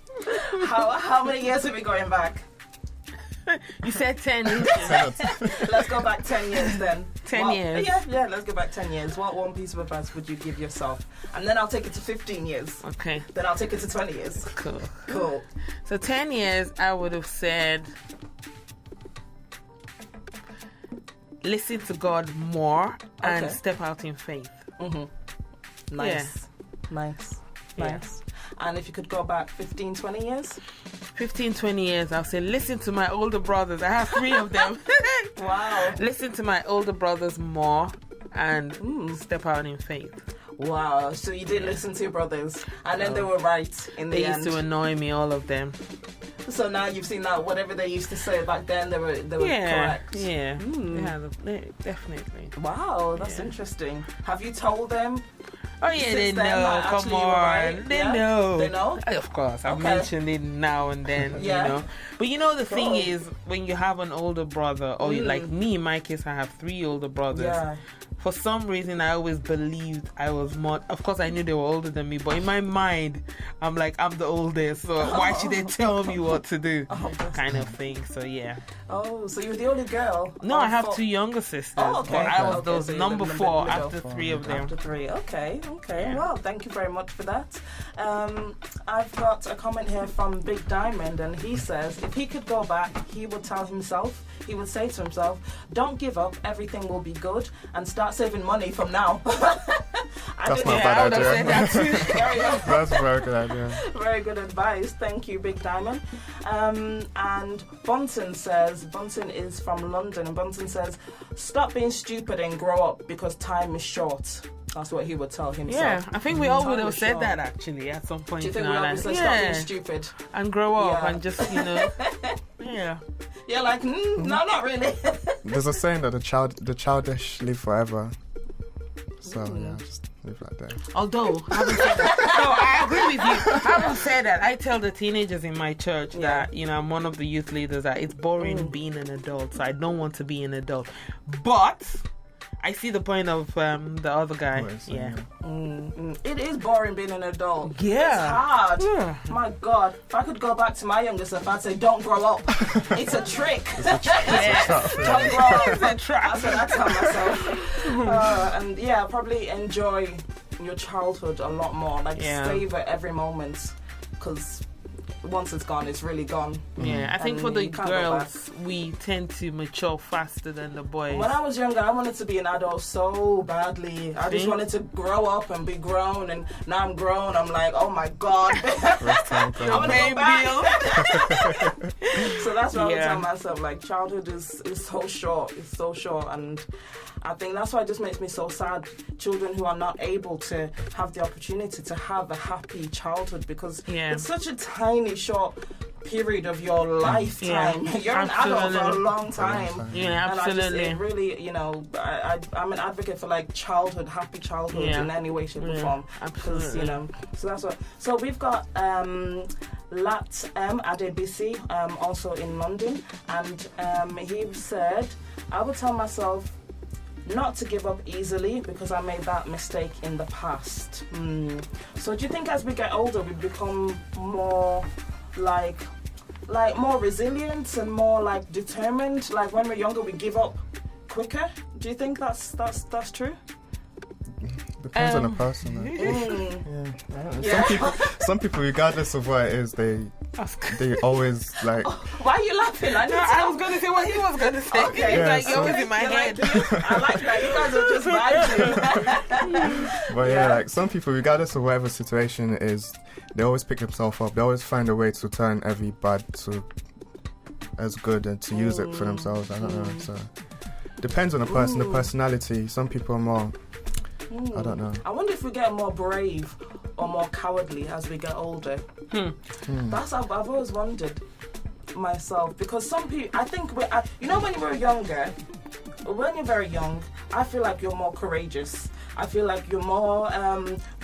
how many years are we going back? You said 10 years. Let's go back 10 years then. 10 years. Yeah, let's go back 10 years. What one piece of advice would you give yourself? And then I'll take it to 15 years. Okay. Then I'll take it to 20 years. Cool. So 10 years, I would have said, listen to God more and step out in faith. Mm-hmm. Nice. And if you could go back 15, 20 years? 15, 20 years, I'll say, listen to my older brothers. I have 3 of them. Wow. Listen to my older brothers more and step out in faith. Wow. So you did listen to your brothers, and then they were right in the end. They used to annoy me, all of them. So now you've seen that whatever they used to say back then, they were correct. Yeah, definitely. Wow, that's interesting. Have you told them? Oh yeah, they know. Come on, right? They know. They know. Of course, I mention it now and then. You know, but the thing is, when you have an older brother, or like me, in my case, I have 3 older brothers. Yeah. For some reason, I always believed I was more. Of course, I knew they were older than me, but in my mind, I'm like, I'm the oldest, so why should they tell me what what to do, kind of thing. So yeah. Oh, so you're the only girl? No, I have 2 younger sisters. Oh, okay. But I was Okay, those so you're number the 4 middle after 3 of them. After 3, okay. Yeah. Well, thank you very much for that. I've got a comment here from Big Diamond, and he says if he could go back, he would say to himself, don't give up, everything will be good, and start saving money from now. That's not a bad idea. That's a very good idea. Very good advice. Thank you, Big Diamond. And Bunton is from London, and Bunton says, stop being stupid and grow up because time is short. That's what he would tell himself. Yeah, I think we all would Time have is said short. that actually at some point. Do you think in we our always life. say stop being stupid? And grow up Yeah. and just, yeah. You're like, no, not really. There's a saying that the childish live forever. So yeah, just leave that there. Although, having said that, no, I agree with you. Having said that, I tell the teenagers in my church that, I'm one of the youth leaders, that it's boring being an adult, so I don't want to be an adult. But I see the point of the other guy. It is boring being an adult. Yeah. It's hard. Yeah. My God. If I could go back to my younger self, I'd say, don't grow up. It's a trick. Yes. Don't grow up. It's a trap. That's what I tell myself. And yeah, probably enjoy your childhood a lot more. Like, savor every moment. Because once it's gone, it's really gone. Yeah, I think And for the you can't go girls, we tend to mature faster than the boys. When I was younger, I wanted to be an adult so badly. I just wanted to grow up and be grown, and now I'm grown. I'm like, oh my God. I want to go back. So that's what I would tell myself. Like, childhood is so short. It's so short, and I think that's why it just makes me so sad. Children who are not able to have the opportunity to have a happy childhood, because it's such a tiny, short period of your lifetime. You're an adult for a long time. Yeah, absolutely. And it really, I'm an advocate for like happy childhood in any way, shape, or form. Absolutely. So that's what. So we've got Lat Adebisi, also in London, and he said, I would tell myself not to give up easily because I made that mistake in the past. So do you think as we get older we become more like more resilient and more like determined? Like when we're younger we give up quicker? Do you think that's true? Depends on the person. Some people, regardless of what it is, they always like. Why are you laughing? I was going to say what he was going to say. Okay. It's like you're always in my head. I like that. You guys are just vibing. But like some people, regardless of whatever situation it is, they always pick themselves up. They always find a way to turn every bad to as good and to use it for themselves. I don't know. So depends on the person, the personality. Some people are more. I don't know. I wonder if we get more brave or more cowardly as we get older. That's I've always wondered myself, because some people, I think when you're younger, when you're very young, I feel like you're more courageous. I feel like you're more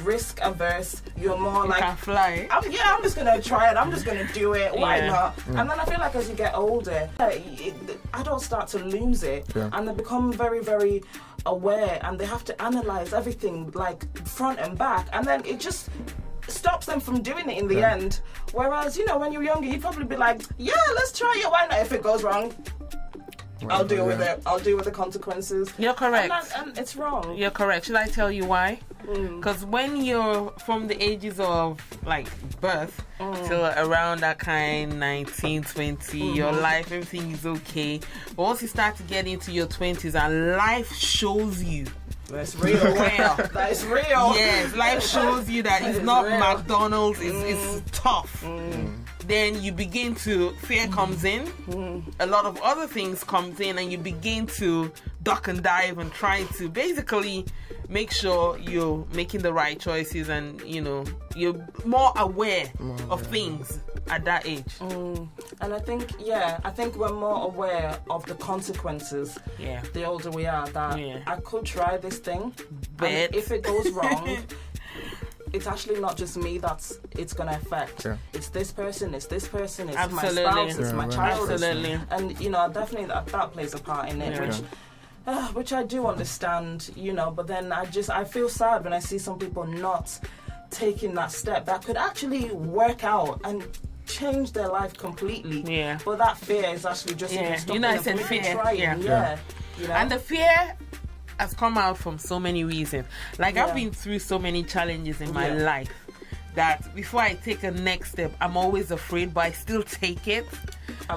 risk averse. You're more like, can fly. I'm just gonna try it. I'm just gonna do it. Why not? And then I feel like as you get older, adults start to lose it, and they become very, very aware, and they have to analyze everything like front and back, and then it just stops them from doing it in the end. Whereas when you're younger, you'd probably be like, let's try it. Why not? If it goes wrong, I'll deal with it. I'll deal with the consequences. You're correct. And it's wrong. You're correct. Should I tell you why? Because when you're from the ages of like birth till around that kind 19, 20, your life, everything is okay. But once you start to get into your 20s and life shows you. That's real. That's real. Yes, life shows you that it's not real. McDonald's, it's tough. Then you begin to, fear comes in, a lot of other things comes in, and you begin to duck and dive and try to basically make sure you're making the right choices, and you're more aware of things at that age. And I think we're more aware of the consequences the older we are, that I could try this thing, but if it goes wrong, it's actually not just me that's it's going to affect. It's this person, it's my spouse, it's my child. Absolutely. And, definitely that plays a part in it, which I do understand, but then I feel sad when I see some people not taking that step that could actually work out and change their life completely. Yeah. But that fear is actually just stopping them from even trying. Yeah. You know? And the fear has come out from so many reasons. Like, I've been through so many challenges in my life that before I take a next step, I'm always afraid, but I still take it.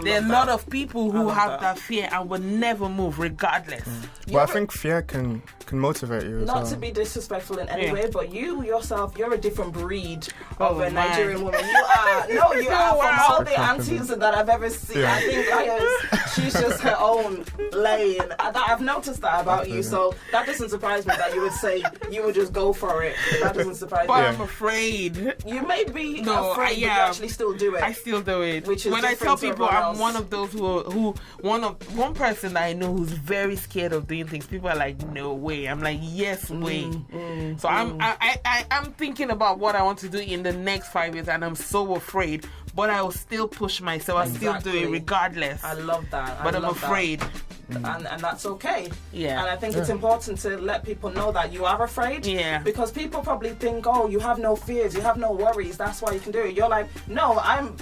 There are a lot of people who have that fear and will never move regardless. But I think fear can motivate you as well. Not to be disrespectful in any way, but you yourself, you're a different breed of a Nigerian woman. You are. No, you are. From all the aunties that I've ever seen, I think Layo's, she's just her own lane. I've noticed that about you, so that doesn't surprise me that you would say you would just go for it. That doesn't surprise me. But I'm afraid. You may be afraid, but you actually still do it. I still do it. Which is when I tell people I'm one else. of those one person that I know who's very scared of doing things, people are like, no way. I'm like, yes way. So I'm thinking about what I want to do in the next 5 years, and I'm so afraid, but I will still push myself. I still do it regardless. I love that. But I'm afraid. And that's okay. Yeah. And I think it's important to let people know that you are afraid. Yeah. Because people probably think, oh, you have no fears, you have no worries, that's why you can do it. You're like, no, I'm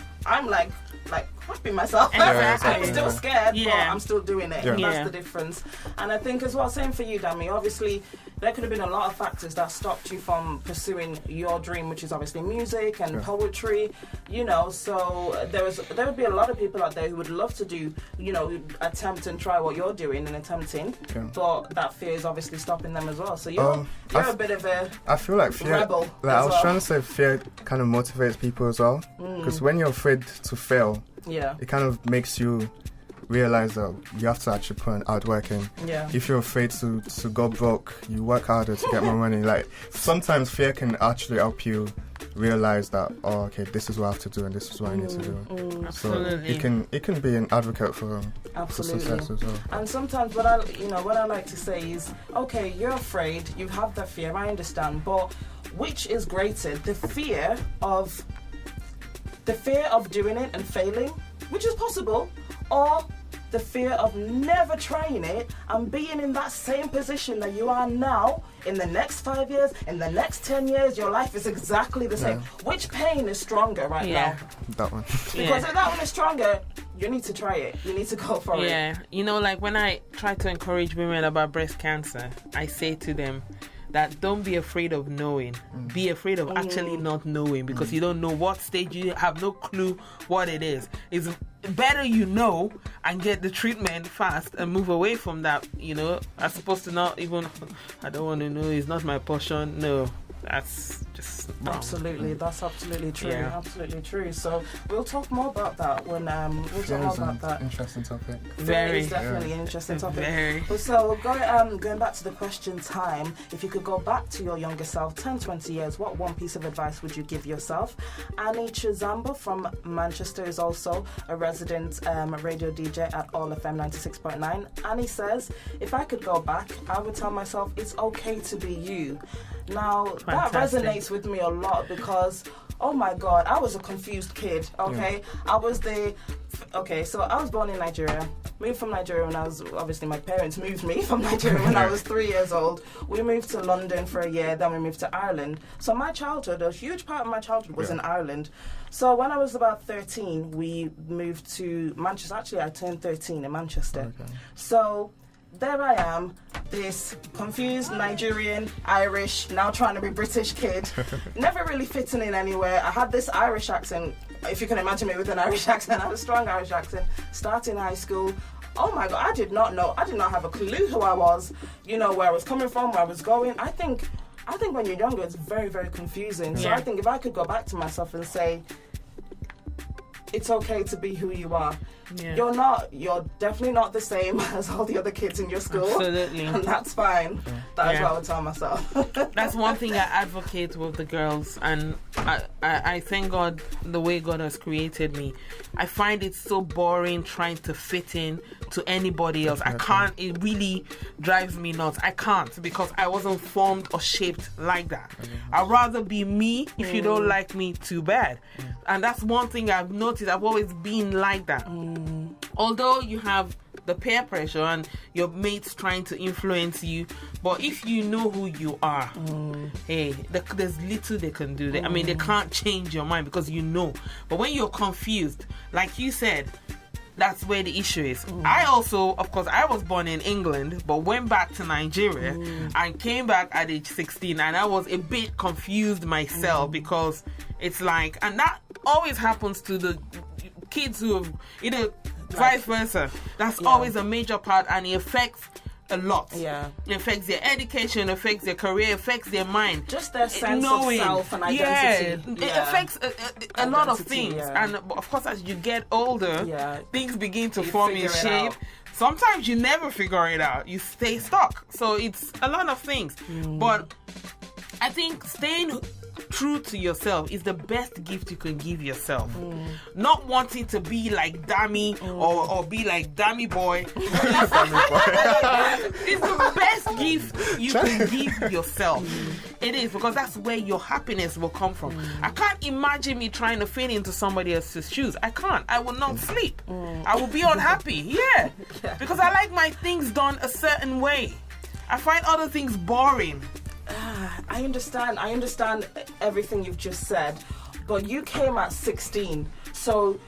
like happy myself. Exactly. I'm still scared, but I'm still doing it. Yeah. That's the difference. And I think as well, same for you, Dami. Obviously, there could have been a lot of factors that stopped you from pursuing your dream, which is obviously music and poetry. You know, so there would be a lot of people out there who would love to do, you know, attempt and try what you're doing and attempting, but that fear is obviously stopping them as well. So you're a bit of a I feel like fear. rebel. I was trying to say fear kind of motivates people as well, because when you're afraid to fail, it kind of makes you realize that you have to actually put an hard work in. Yeah. If you're afraid to go broke, you work harder to get more money. Like, sometimes fear can actually help you realize that, oh, okay, this is what I have to do and this is what I need to do. So it can be an advocate for success as well. And sometimes what I like to say is, okay, you're afraid, you have that fear, I understand, but which is greater, the fear of doing it and failing, which is possible, or the fear of never trying it and being in that same position that you are now in the next 5 years, in the next 10 years, your life is exactly the same. Which pain is stronger right now? That one. Because if that one is stronger, you need to try it. You need to go for it. Yeah. You know, like when I try to encourage women about breast cancer, I say to them that don't be afraid of knowing. Be afraid of actually not knowing, because you don't know what stage, you have no clue what it is. It's better you know and get the treatment fast and move away from that, you know, as opposed to not even, I don't want to know, it's not my portion. No, that's just wrong. Absolutely, that's absolutely true. Yeah. Absolutely true. So we'll talk more about that when we'll talk more about that. Interesting topic. Very. It's definitely an interesting topic. Very. So going back to the question time, if you could go back to your younger self 10, 20 years, what one piece of advice would you give yourself? Annie Chizamba from Manchester is also a resident radio DJ at All FM 96.9. Annie says, if I could go back, I would tell myself it's okay to be you. Now, that resonates with me a lot because, oh my God, I was a confused kid, okay? So I was born in Nigeria, moved from Nigeria when I was, obviously my parents moved me from Nigeria when I was 3 years old. We moved to London for a year, then we moved to Ireland. So my childhood, a huge part of my childhood was in Ireland. So when I was about 13, we moved to Manchester. Actually, I turned 13 in Manchester. Okay. So there I am, this confused Nigerian, Irish, now trying to be British kid, never really fitting in anywhere. I had this Irish accent, if you can imagine me with an Irish accent. I had a strong Irish accent, starting high school. Oh my God, I did not have a clue who I was, you know, where I was coming from, where I was going. I think when you're younger, it's very, very confusing. So I think if I could go back to myself and say, it's okay to be who you are. Yeah. You're definitely not the same as all the other kids in your school. Absolutely. And that's fine. That's what I would tell myself. That's one thing I advocate with the girls, and I thank God the way God has created me. I find it so boring trying to fit in to anybody else. I can't. It really drives me nuts. I can't, because I wasn't formed or shaped like that. I'd rather be me. If you don't like me, too bad. And that's one thing I've noticed. I've always been like that. Although you have the peer pressure and your mates trying to influence you. But if you know who you are, hey, there's little they can do. I mean, they can't change your mind because you know. But when you're confused, like you said, that's where the issue is. I also, of course, I was born in England, but went back to Nigeria and came back at age 16, and I was a bit confused myself because it's like, and that always happens to the kids who have either vice versa. That's always a major part, and it affects a lot. Yeah. It affects their education, affects their career, affects their mind. Just their sense of self and identity. It affects a lot of things. Yeah. And of course, as you get older, things begin to form in shape. Sometimes you never figure it out. You stay stuck. So it's a lot of things. But I think staying true to yourself is the best gift you can give yourself. Not wanting to be like Dami or be like Dami boy. It's the best gift you can give yourself. It is, because that's where your happiness will come from. I can't imagine me trying to fit into somebody else's shoes. I can't. I will not sleep. I will be unhappy. Because I like my things done a certain way. I find other things boring. I understand everything you've just said, but you came at 16, so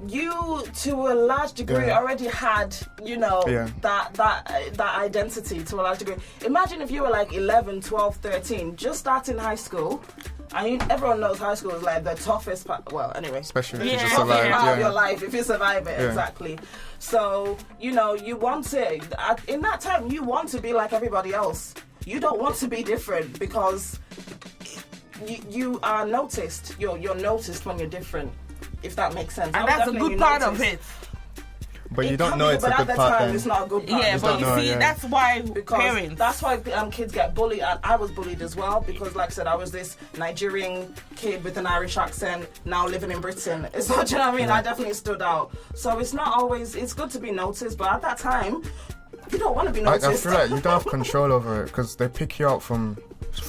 you, to a large degree, already had, that identity to a large degree. Imagine if you were like 11, 12, 13, just starting high school. I mean, everyone knows high school is like the toughest part. Well, anyway, especially if you just survive of your life, if you survive it, exactly. So you want to, in that time, you want to be like everybody else. You don't want to be different because you are noticed. You're noticed when you're different, if that makes sense. And that's a good part of it. But you don't know it's a good part. But at the time, it's not a good part. Yeah, but you see, that's why parents. That's why kids get bullied. And I was bullied as well because, like I said, I was this Nigerian kid with an Irish accent now living in Britain. So, do you know what I mean? I definitely stood out. So it's not always. It's good to be noticed, but at that time, you don't want to be noticed. I feel like you don't have control over it because they pick you out from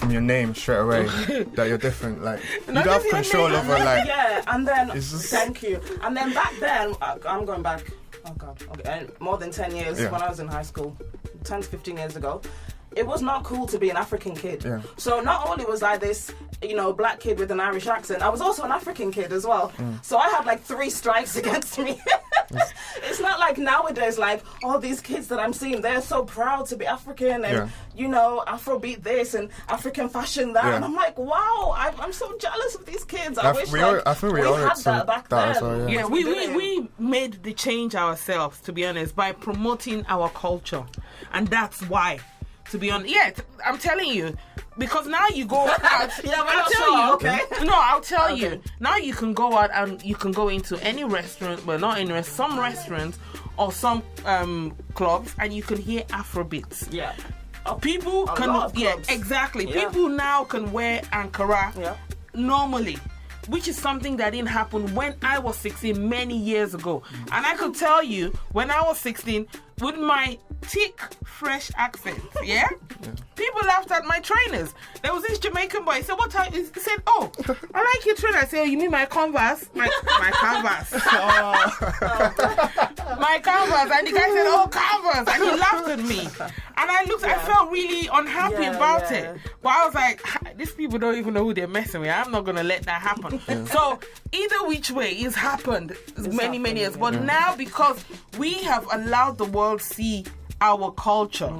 your name straight away that you're different. Like you don't have control over and then thank you. And then back then, I'm going back. Oh God, okay, more than 10 years when I was in high school, 10 to 15 years ago. It was not cool to be an African kid. So not only was I this, black kid with an Irish accent, I was also an African kid as well. So I had like 3 strikes against me. It's not like nowadays, like all these kids that I'm seeing, they're so proud to be African and, Afrobeat this and African fashion that. And I'm like, wow, I'm so jealous of these kids. I wish we had that back then. We made the change ourselves, to be honest, by promoting our culture. And that's why. To be honest, I'm telling you, because now you go out. I'll tell you. Now you can go out and you can go into any restaurant, but not any some restaurants or some clubs, and you can hear Afrobeats. People can. Exactly. People now can wear Ankara normally, which is something that didn't happen when I was 16 many years ago. And I could tell you, when I was 16, with my thick, fresh accent, people laughed at my trainers. There was this Jamaican boy. He said, what are you? He said, oh, I like your trainer. I said, oh, you mean my Converse? My Converse. My Converse. And the guy said, oh, Converse. And he laughed at me. And I felt really unhappy about it. But I was like, these people don't even know who they're messing with. I'm not going to let that happen. So either which way, it's happened many years. But now, because we have allowed the world see our culture,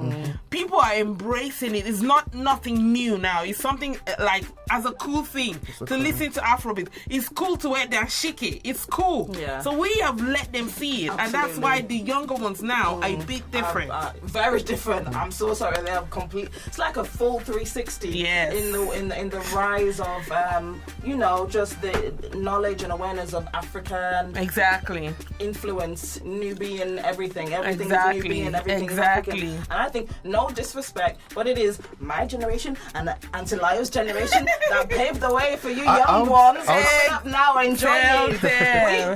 people are embracing it. It's not nothing new now. It's something like as a cool thing to listen to Afrobeat. It's cool to wear dashiki. It's cool. So we have let them see it. Absolutely. And that's why the younger ones now are a bit different. Very different. I'm so sorry. They have complete. It's like a full 360 in the rise of just the knowledge and awareness of African exactly influence, Nubian everything. Everything is Nubian. Everything Exactly. And I think, no disrespect, but it is my generation and Auntie Layo's generation that paved the way for you young ones coming up now enjoying.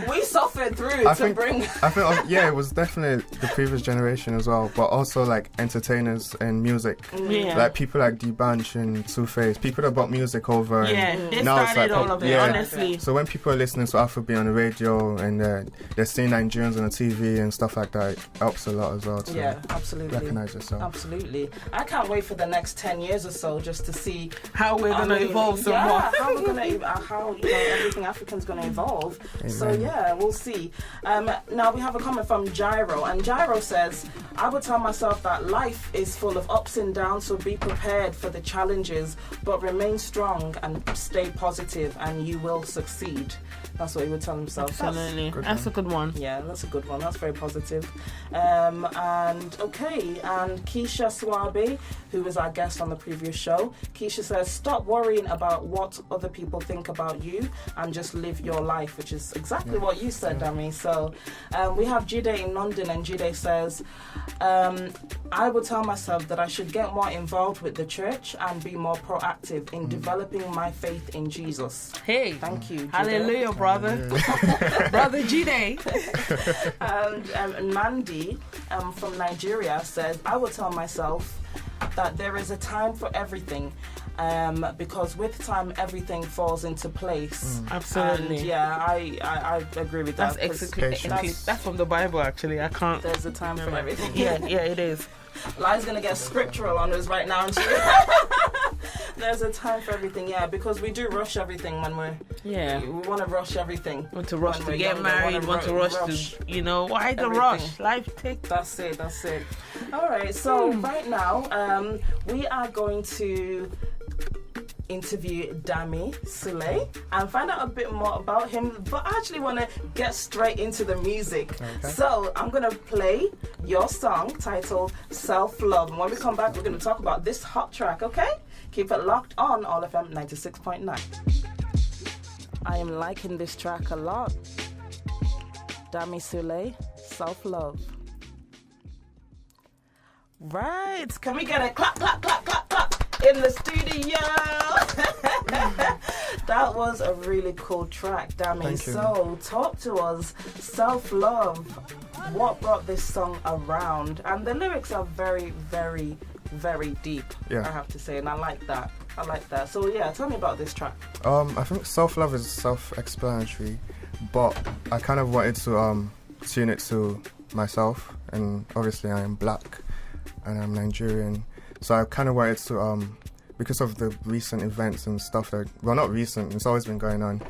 We suffered through bring. I think, it was definitely the previous generation as well, but also like entertainers and music. Yeah. Like people like D-Bunch and Two-Face, people that brought music over. Yeah, and they now started it's like, all of it, honestly. So when people are listening to Afrobeat on the radio and they're seeing Nigerians on the TV and stuff like that, it helps a lot as well to absolutely. recognize yourself. Absolutely. I can't wait for the next 10 years or so just to see how we're going to evolve some more. How we're going to, how everything African's going to evolve. Amen. So we'll see. Now we have a comment from Gyro, and Gyro says, I would tell myself that life is full of ups and downs, so be prepared for the challenges, but remain strong and stay positive, and you will succeed. That's what he would tell himself. Absolutely. That's a good one. Yeah, that's a good one. That's very positive. And Keisha Swabe, who was our guest on the previous show, Keisha says, stop worrying about what other people think about you and just live your life, which is exactly what you said, Dami. So we have Jide in London, and Jide says, I would tell myself that I should get more involved with the church and be more proactive in developing my faith in Jesus. Hey. Thank you, Jide. Hallelujah, brother. Brother Jide. And Mandy from Nigeria says, I would tell myself that there is a time for everything, because with time everything falls into place. Absolutely. And I agree with that. That's from the Bible, actually. I can't. There's a time for everything. Yeah, it is. Lai's gonna get scriptural on us right now. There's a time for everything, because we do rush everything when we want to rush everything. Want to rush to get married, want to rush to, why the rush? Life takes. That's it. All right, so right now, we are going to interview Dami Sule and find out a bit more about him, but I actually want to get straight into the music. Okay. So I'm going to play your song titled Self Love, and when we come back we're going to talk about this hot track, okay? Keep it locked on All FM 96.9. I am liking this track a lot. Dami Sule, Self Love. Right, can we get a clap, clap, clap, clap, clap in the studio? That was a really cool track, Dami. So talk to us, self-love. What brought this song around? And the lyrics are very, very, very deep, I have to say, and I like that. So tell me about this track. I think self-love is self-explanatory, but I kind of wanted to tune it to myself, and obviously I am black and I'm Nigerian, so I kind of wanted to, because of the recent events and stuff not recent, it's always been going on,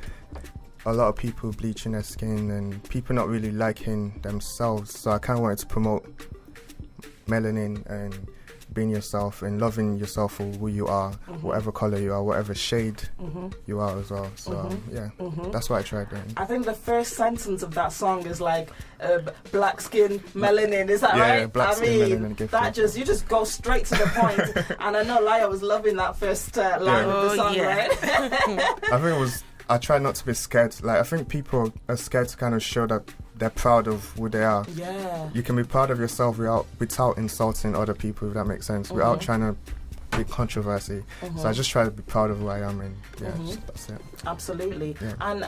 a lot of people bleaching their skin and people not really liking themselves, so I kind of wanted to promote melanin and being yourself and loving yourself for who you are, whatever colour you are, whatever shade you are as well. So that's what I tried doing. I think the first sentence of that song is like black skin, melanin. Is that right? Yeah, black skin, melanin. That you just go straight to the point. And I know Layo was loving that first line of the song, right? I think I tried not to be scared. Like, I think people are scared to kind of show that they're proud of who they are. Yeah. You can be proud of yourself without insulting other people, if that makes sense, without trying to be controversy. So I just try to be proud of who I am, and that's it. Absolutely. Yeah. And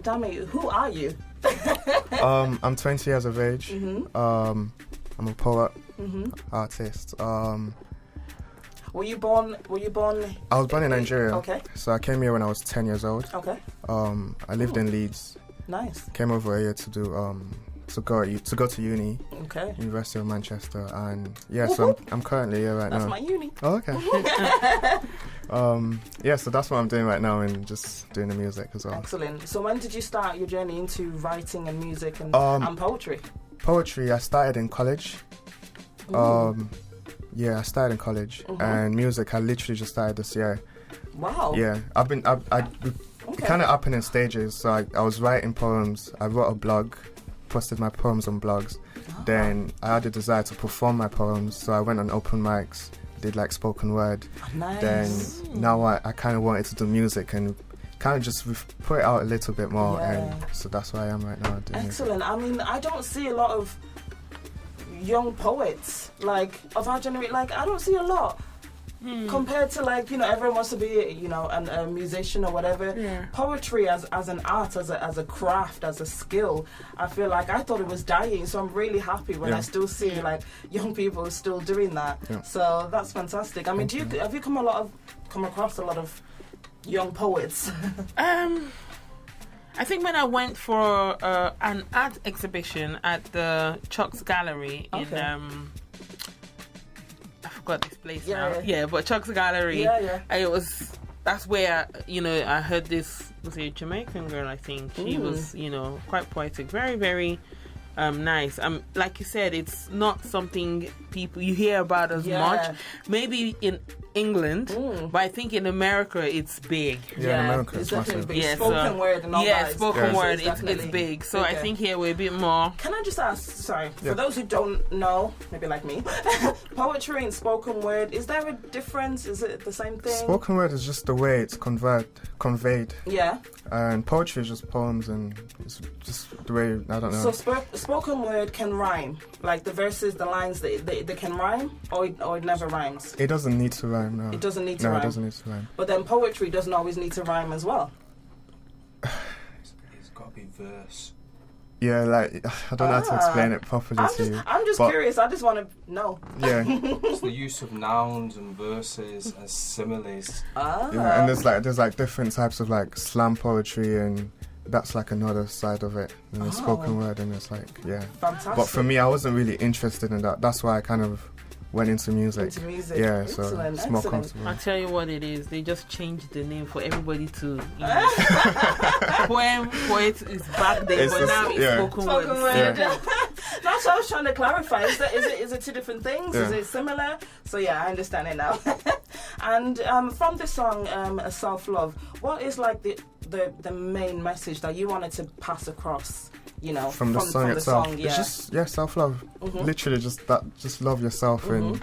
Dami, who are you? I'm 20 years of age. I'm a poet, artist. Were you born? I was born in Nigeria. Okay. So I came here when I was 10 years old. Okay. I lived in Leeds. Nice. Came over here to do to go to uni. Okay. University of Manchester, and so I'm currently here right now. That's my uni. Oh, okay. So that's what I'm doing right now, and just doing the music as well. Excellent. So when did you start your journey into writing and music and poetry? Poetry, I started in college. I started in college, and music, I literally just started this year. Wow. Yeah, it kind of happened in stages. So I was writing poems. I wrote a blog, posted my poems on blogs. Then I had a desire to perform my poems, so I went on open mics, did like spoken word. Nice. Then now I kind of wanted to do music and kind of just put it out a little bit more, and so that's where I am right now. Excellent. I mean, I don't see a lot of young poets, like, of our generation. Like, I don't see a lot. Compared to, like, you know, everyone wants to be, you know, a musician or whatever. Yeah. Poetry as an art, as a craft, as a skill, I feel like I thought it was dying. So I'm really happy when I still see like young people still doing that. Yeah. So that's fantastic. I mean, have you come across a lot of young poets? I think when I went for an art exhibition at the Chuck's Gallery in I forgot this place now. Yeah, but Chuck's Gallery. That's where I heard this, was a Jamaican girl, I think. She was, quite poetic, very, very nice. Like you said, it's not something people you hear about as much. Maybe in England, but I think in America it's big. Yeah, in America it's massive. Big. Spoken word and all that. Yeah, spoken word, it's big. So I think here we're a bit more. Can I just ask, for those who don't know, maybe like me, poetry and spoken word, is there a difference? Is it the same thing? Spoken word is just the way it's conveyed. Yeah. And poetry is just poems, and it's just the way, I don't know. So spoken word can rhyme, like the verses, the lines, they can rhyme, or it never rhymes? It doesn't need to rhyme, no. It doesn't need to rhyme? No, it doesn't need to rhyme. But then poetry doesn't always need to rhyme as well? It's got to be verse. Yeah, like, I don't know how to explain it properly to you. I'm just curious, I just want to know. Yeah. It's the use of nouns and verses and similes. Yeah, and there's like different types of like slam poetry, and that's like another side of it. And the spoken word, and it's like, Fantastic. But for me, I wasn't really interested in that. That's why I kind of went into music. Yeah, excellent, so it's more comfortable. I'll tell you what it is. They just changed the name for everybody to. Poet is back there, but now it's spoken word. That's what I was trying to clarify. Is it two different things? Is it similar? So I understand it now. And from the song Self-Love, what is like the main message that you wanted to pass across? From the song itself. It's just self-love. Literally just love yourself and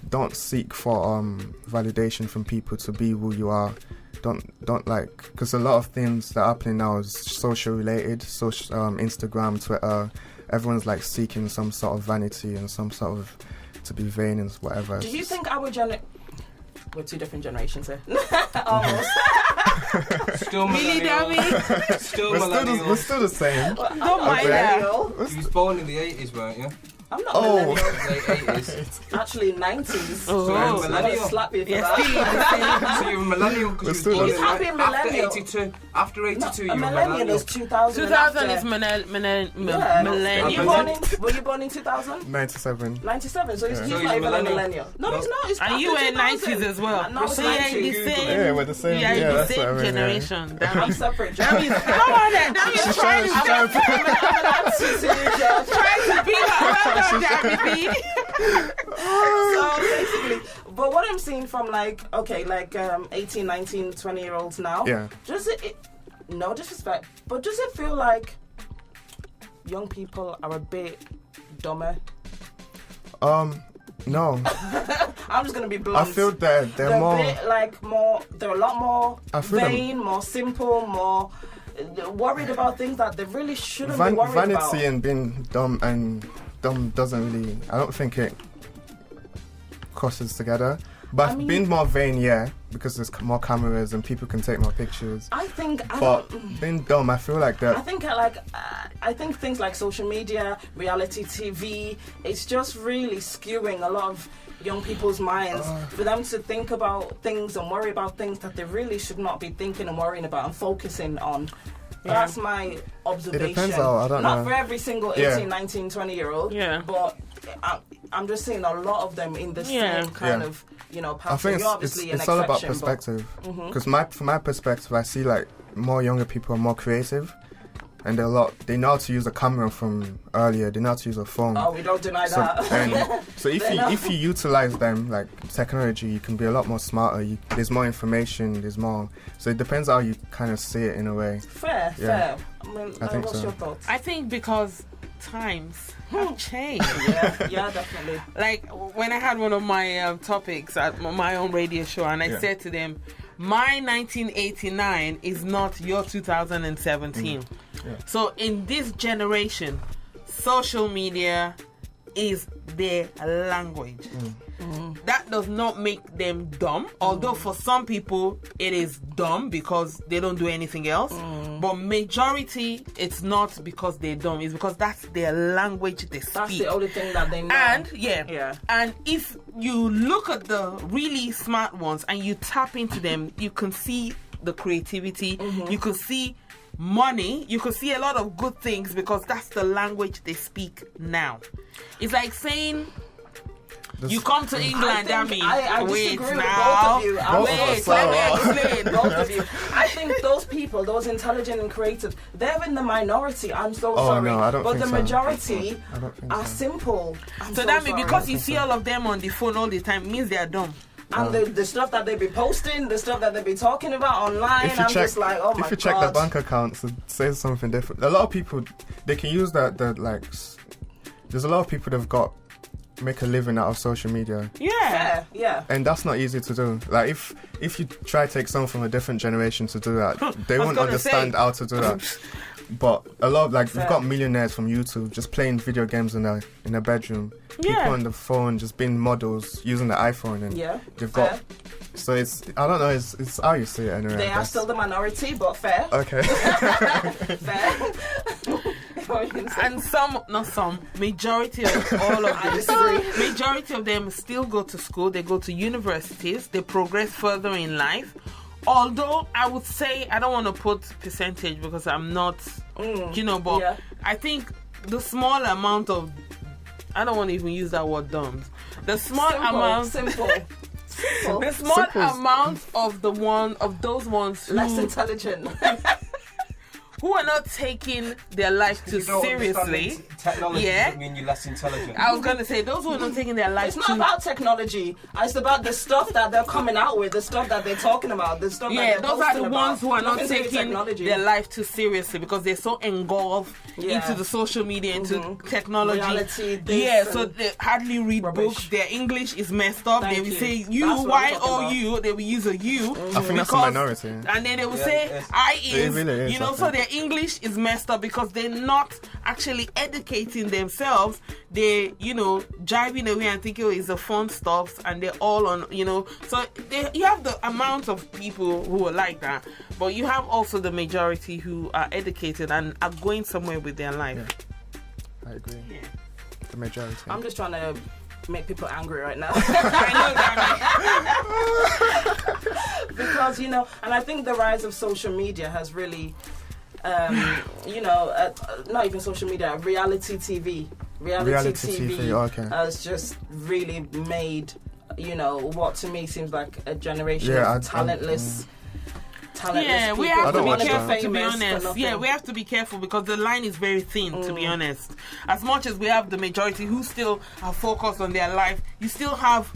don't seek for validation from people to be who you are. Don't like, because a lot of things that are happening now is social related, Instagram, Twitter, everyone's like seeking some sort of vanity and some sort of to be vain and whatever. Do you think our we're two different generations here. Almost. Still millennial. Still millennial. We're still the same. Don't mind that. You was born in the 80s, weren't you? I'm not millennial. Late 80s. Actually, 90s. So you're I'm going to slap you for that. So you're a millennial because you was born in after 82. After 82, you're a millennial. Is 2000. 2000 is millennial. Were you born in 2000? 97. 97. So he's not even a millennial. No, he's not. He's and you were in 90s as well. No, so we're the same. Yeah, the same generation. I'm separate. Come on, then. She's trying to be like so basically, but what I'm seeing from 18, 19, 20-year-olds now, does it, no disrespect, but does it feel like young people are a bit dumber? No. I'm just gonna be blunt. I feel that they're more a bit, they're a lot more vain, more simple, more worried about things that they really shouldn't be worried about. Vanity and being dumb doesn't really, I don't think it crosses together. But being more vain, because there's more cameras and people can take more pictures. Being dumb, I feel like that. I think things like social media, reality TV, it's just really skewing a lot of young people's minds for them to think about things and worry about things that they really should not be thinking and worrying about and focusing on. That's my observation. It depends how, I don't know. Not for every single 18, 19, 20-year-old, but I'm just seeing a lot of them in the same kind of, path. I think it's all about perspective. Because from my perspective, I see like more younger people are more creative. And they know how to use a camera from earlier. They know how to use a phone. Oh, we don't deny that. So if you utilize them, like technology, you can be a lot more smarter. There's more information. There's more. So it depends how you kind of see it in a way. Fair. I think what's so. your thoughts? I think because times have changed. Yeah, definitely. Like when I had one of my topics at my own radio show, and I said to them, my 1989 is not your 2017. So in this generation, social media, is their language. That does not make them dumb, although for some people it is dumb because they don't do anything else. But majority, it's not because they're dumb, it's because that's their language they speak. That's the only thing that they know. And Yeah. and if you look at the really smart ones and you tap into them, you can see the creativity, you can see money, you can see a lot of good things because that's the language they speak now. It's like saying you come to England, Dami. I Wait disagree now. with both of you. Wait, let me explain. Both of you. I think those people, those intelligent and creative, they're in the minority. I'm so sorry. No, I don't but think the so. majority I don't think are so. simple. So Dami, because you see all of them on the phone all the time, means they are dumb. And the stuff that they be posting, the stuff that they be talking about online, I'm just like, oh my god. If you check their bank accounts, it says something different. A lot of people, they can use that, there's a lot of people that've got, make a living out of social media. Yeah. Yeah. And that's not easy to do. Like, if you try to take someone from a different generation to do that, they won't understand how to do that. But a lot of, we've got millionaires from YouTube just playing video games in their bedroom. Yeah. People on the phone just being models using the iPhone, and they've got. So it's, I don't know, it's how you see it anyway. They are still the minority, but fair. Okay. Fair. And majority of all of them, majority of them still go to school, they go to universities, they progress further in life. Although I would say, I don't want to put percentage because I'm not, but I think the small amount of, I don't want to even use that word dumb. The small amount, simple. The small amount of those ones who, less intelligent, who are not taking their life too seriously. Technology doesn't mean you're less intelligent. I was going to say, those who are not taking their life it's not about technology. It's about the stuff that they're coming out with, the stuff that they're talking about, the stuff that they're those are the about. ones who are not Nothing to do with taking technology. their life too seriously because they're so engulfed into the social media, into technology. Reality, so they hardly read books. Their English is messed up. They will say you, That's what I'm talking Y-O-U. They will use a U. I think that's a minority. And then they will say I is. It really is, so their English is messed up because they're not actually educating themselves. They, driving away and thinking, it's the fun stuff, and they're all on, So you have the amount of people who are like that, but you have also the majority who are educated and are going somewhere with their life. Yeah. I agree. Yeah. The majority. I'm just trying to make people angry right now. I know that. Because, and I think the rise of social media has really, not even social media, reality TV. Reality TV has just really made, what to me seems like a generation of talentless Yeah, we people. have to be careful, famous to be honest. Yeah, we have to be careful because the line is very thin, to be honest. As much as we have the majority who still are focused on their life, you still have...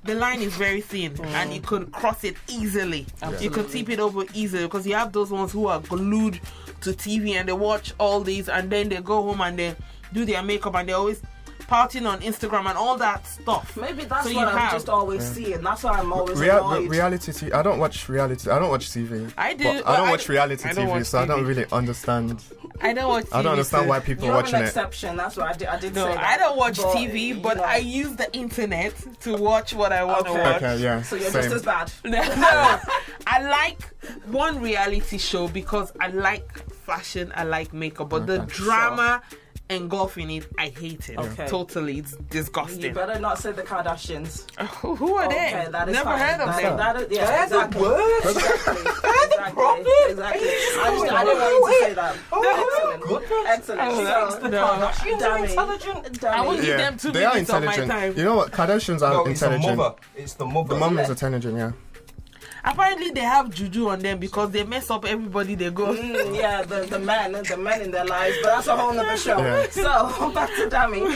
the line is very thin and you could cross it easily. Absolutely. You could tip it over easily because you have those ones who are glued to TV and they watch all these and then they go home and they do their makeup and they're always partying on Instagram and all that stuff. Maybe that's what I'm just always seeing. That's why I'm always reality TV. I don't watch reality. I don't watch TV. I do. I don't watch reality TV, so I don't really understand. I don't watch TV. I don't understand why people are watching an exception. That's what I did say that. I don't watch TV, but I use the internet to watch what I want to watch. Okay, yeah. So you're just as bad. No, I like one reality show because I like fashion, I like makeup, but the drama engulfing it, I hate it. Okay. Totally, it's disgusting. You better not say the Kardashians. Who are they? Okay, that is Never fine. heard of them. They're exactly. the worst. Exactly. Exactly. I didn't want you to say that. Excellent. Dami. I will give them 2 minutes of my time. You know what? Kardashians are intelligent. It's the mother. The mom is intelligent, yeah. Apparently they have juju on them because they mess up everybody they go. The men in their lives, but that's a whole nother show. Yeah. So back to Dami.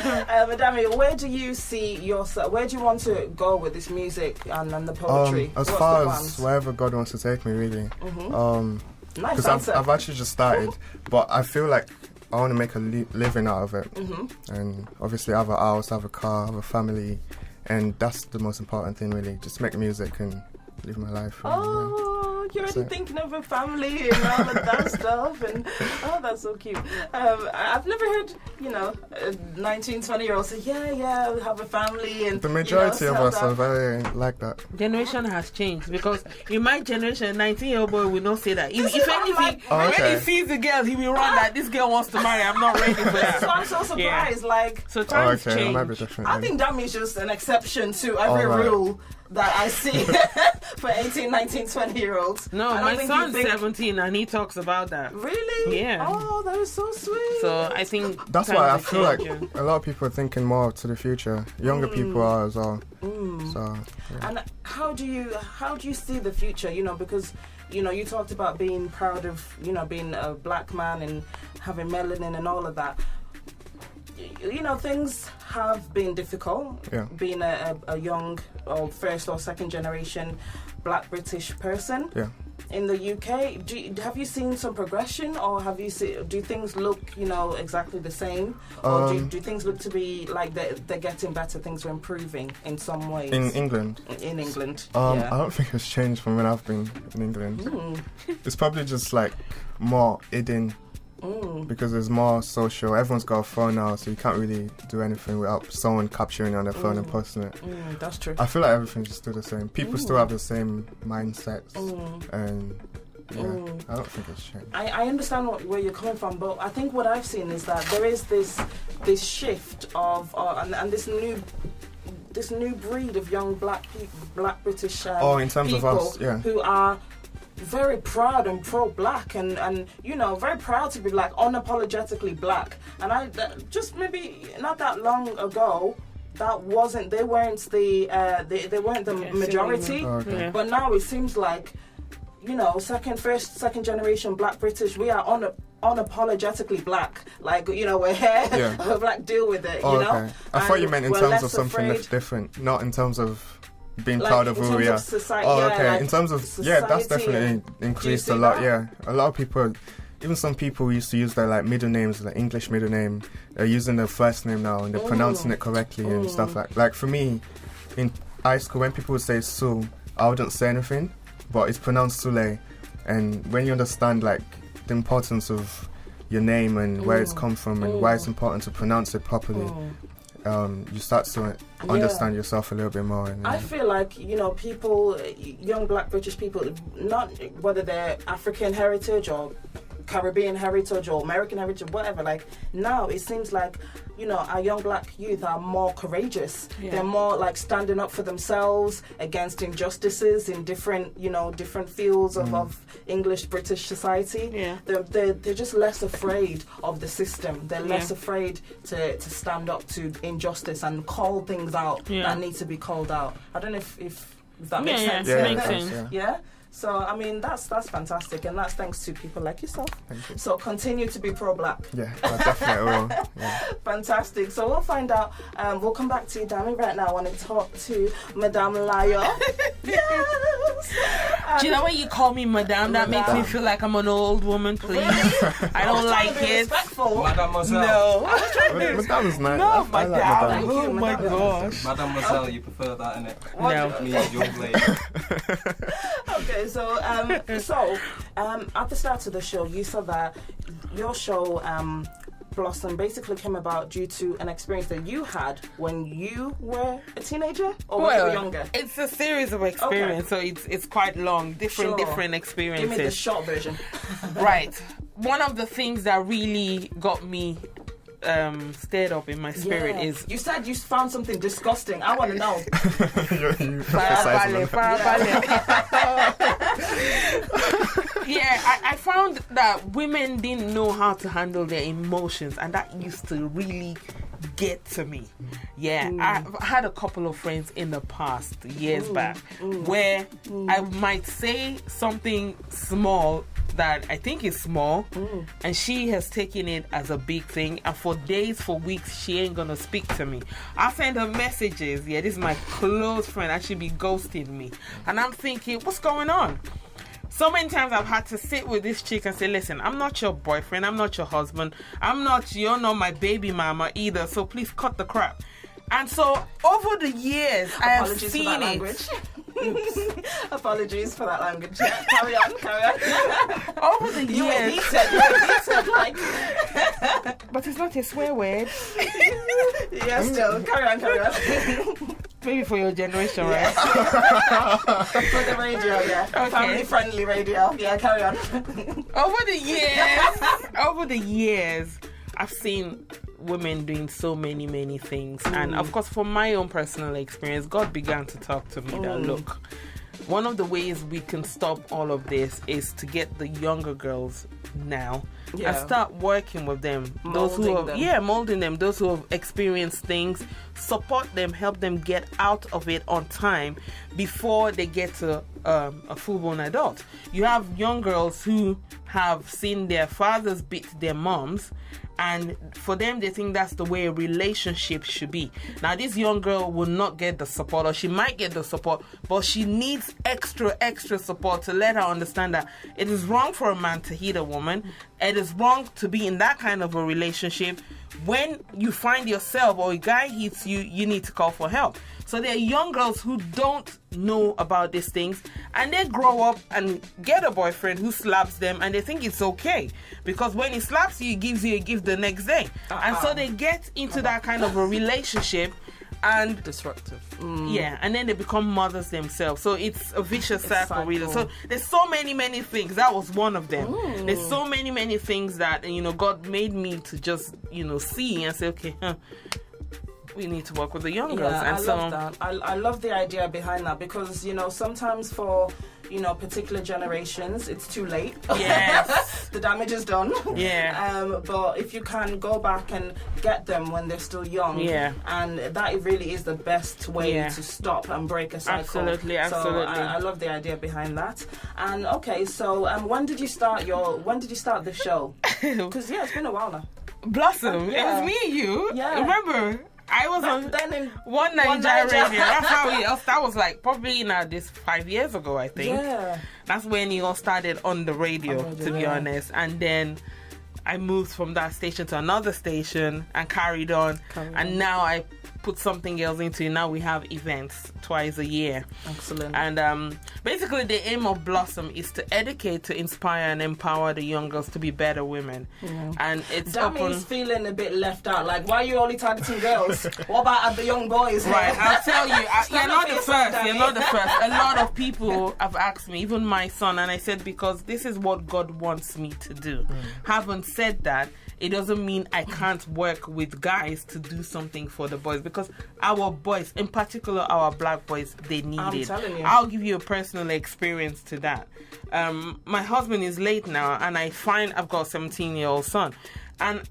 Dami, where do you see yourself? Where do you want to go with this music and the poetry? As far as wherever God wants to take me, really. Nice because I've actually just started, but I feel like I want to make a living out of it, and obviously have a house, have a car, have a family, and that's the most important thing, really. Just make music and live my life. Oh, like you're already thinking of a family and all of that stuff. And that's so cute. I've never heard, 19, 20-year-olds say, yeah, we have a family. And the majority of us are very like that. Generation has changed because in my generation, 19-year-old boy will not say that. If anything, when he sees the girl, he will run that this girl wants to marry. I'm not ready for that. So I'm so surprised. So times change. Might be different, I think Dami is just an exception to every rule that I see for 18, 19, 20-year-olds. No, my son's 17 and he talks about that. Really? Yeah. Oh, that is so sweet. So I think that's why I feel like a lot of people are thinking more to the future. Younger people are as well. So, yeah. And how do you see the future? Because you talked about being proud of being a black man and having melanin and all of that. Things have been difficult. Yeah. Being a young or first or second generation black British person. Yeah. In the UK, have you seen some progression, or do things look exactly the same, or do things look to be like they're getting better, things are improving in some ways? In England? In England, I don't think it's changed from when I've been in England. It's probably just like more hidden. Because there's more social. Everyone's got a phone now, so you can't really do anything without someone capturing on their phone and posting it. That's true. I feel like everything's just still the same. People still have the same mindsets, and I don't think it's changed. I understand where you're coming from, but I think what I've seen is that there is this shift of and this new breed of young black British in terms people of us, who are very proud and pro-black and very proud to be black, unapologetically black. And I just maybe not that long ago they weren't the majority. Okay. But now it seems like second generation black British, we are unapologetically black. Like, we're here, we're black, deal with it, Okay. I thought you meant in terms of something that's different, not in terms of being proud of who we are. Okay. In terms of that's definitely increased a lot. That? Yeah, a lot of people, even some people used to use their like middle names, like English middle name. They're using their first name now and they're pronouncing it correctly and stuff like for me, in high school when people would say Sue, I wouldn't say anything, but it's pronounced Sule. And when you understand like the importance of your name and where it's come from and why it's important to pronounce it properly. You start to understand yourself a little bit more. And, I feel like, people, young black British people, not whether they're African heritage or Caribbean heritage or American heritage, whatever, like now it seems like, our young black youth are more courageous. Yeah. They're more like standing up for themselves against injustices in different fields of English British society. Yeah. They're just less afraid of the system. They're less afraid to stand up to injustice and call things out that need to be called out. I don't know if that makes sense. Yeah, it makes sense. Yeah. So, I mean, that's fantastic, and that's thanks to people like yourself. Thank you. So, continue to be pro-black. Yeah, I definitely will. Yeah. Fantastic. So, we'll find out. We'll come back to you, Dami. Right now, I want to talk to Madame Layo. Yes! Do you know when you call me Madame? That makes me feel like I'm an old woman, please. Really? I don't like it. Respectful. Mademoiselle. No. Madame's nice. No, I like Madame. Madame. Oh, my gosh. Mademoiselle, you prefer that, innit? No. Me, young lady. Okay, so at the start of the show, you said that your show Blossom basically came about due to an experience that you had when you were a teenager or when you were younger. It's a series of experiences, so it's quite long, different experiences. Give me the short version. Right. One of the things that really got me stirred up in my spirit is... You said you found something disgusting. I want to know. I found that women didn't know how to handle their emotions, and that used to really get to me. I've had a couple of friends in the past, years back, where I might say something small that I think is small, and she has taken it as a big thing, and for days, for weeks, she ain't gonna speak to me. I send her messages, this is my close friend, and she be ghosting me, and I'm thinking, what's going on? So many times I've had to sit with this chick and say, listen, I'm not your boyfriend, I'm not your husband, you're not my baby mama either, so please cut the crap. And so over the years, I have seen it. Apologies for that language. Carry on. Over the You were years, heated, like. but it's not a swear word. Yeah, still. Carry on. Maybe for your generation, right? For the radio, yeah. Okay. Family-friendly radio. Yeah, carry on. Over the years, I've seen women doing so many things, and of course, from my own personal experience, God began to talk to me that look, one of the ways we can stop all of this is to get the younger girls now and start working with them. Molding them. Those who have experienced things, support them, help them get out of it on time before they get to a full-blown adult. You have young girls who have seen their fathers beat their moms, and for them they think that's the way a relationship should be. Now this young girl will not get the support, or she might get the support, but she needs extra support to let her understand that it is wrong for a man to hit a woman. It is wrong to be in that kind of a relationship. When you find yourself or a guy hits you, you need to call for help. So there are young girls who don't know about these things, and they grow up and get a boyfriend who slaps them, and they think it's okay because when he slaps you, he gives you a gift the next day. And so they get into that kind of a relationship, and disruptive. Yeah, and then they become mothers themselves. So it's a vicious cycle, really. So there's so many things. That was one of them. There's so many things that, God made me to just, see and say, okay, we need to work with the young girls. And I love that. I love the idea behind that because, sometimes for, particular generations, it's too late. Yes. The damage is done. Yeah. But if you can go back and get them when they're still young, and that really is the best way to stop and break a cycle. Absolutely. So I love the idea behind that. And okay, so when did you start the show? Because it's been a while now. Blossom, it was me and you. Yeah. Remember? I was on One Nigeria Radio. That's how that was like probably this 5 years ago, I think. Yeah. That's when he all started on the radio, to be honest. And then I moved from that station to another station and carried on. And now I put something else into it. Now we have events twice a year. Excellent. And basically the aim of Blossom is to educate, to inspire and empower the young girls to be better women. And it's Dami's feeling a bit left out. Like, why are you only targeting girls? What about the young boys? Right, I'll tell you, you're not the first. You're not the first. A lot of people have asked me, even my son, and I said, because this is what God wants me to do. Having said that, it doesn't mean I can't work with guys to do something for the boys, because our boys, in particular our black boys, they need it. I'll give you a personal experience to that. My husband is late now, and I find I've got a 17-year-old son. And,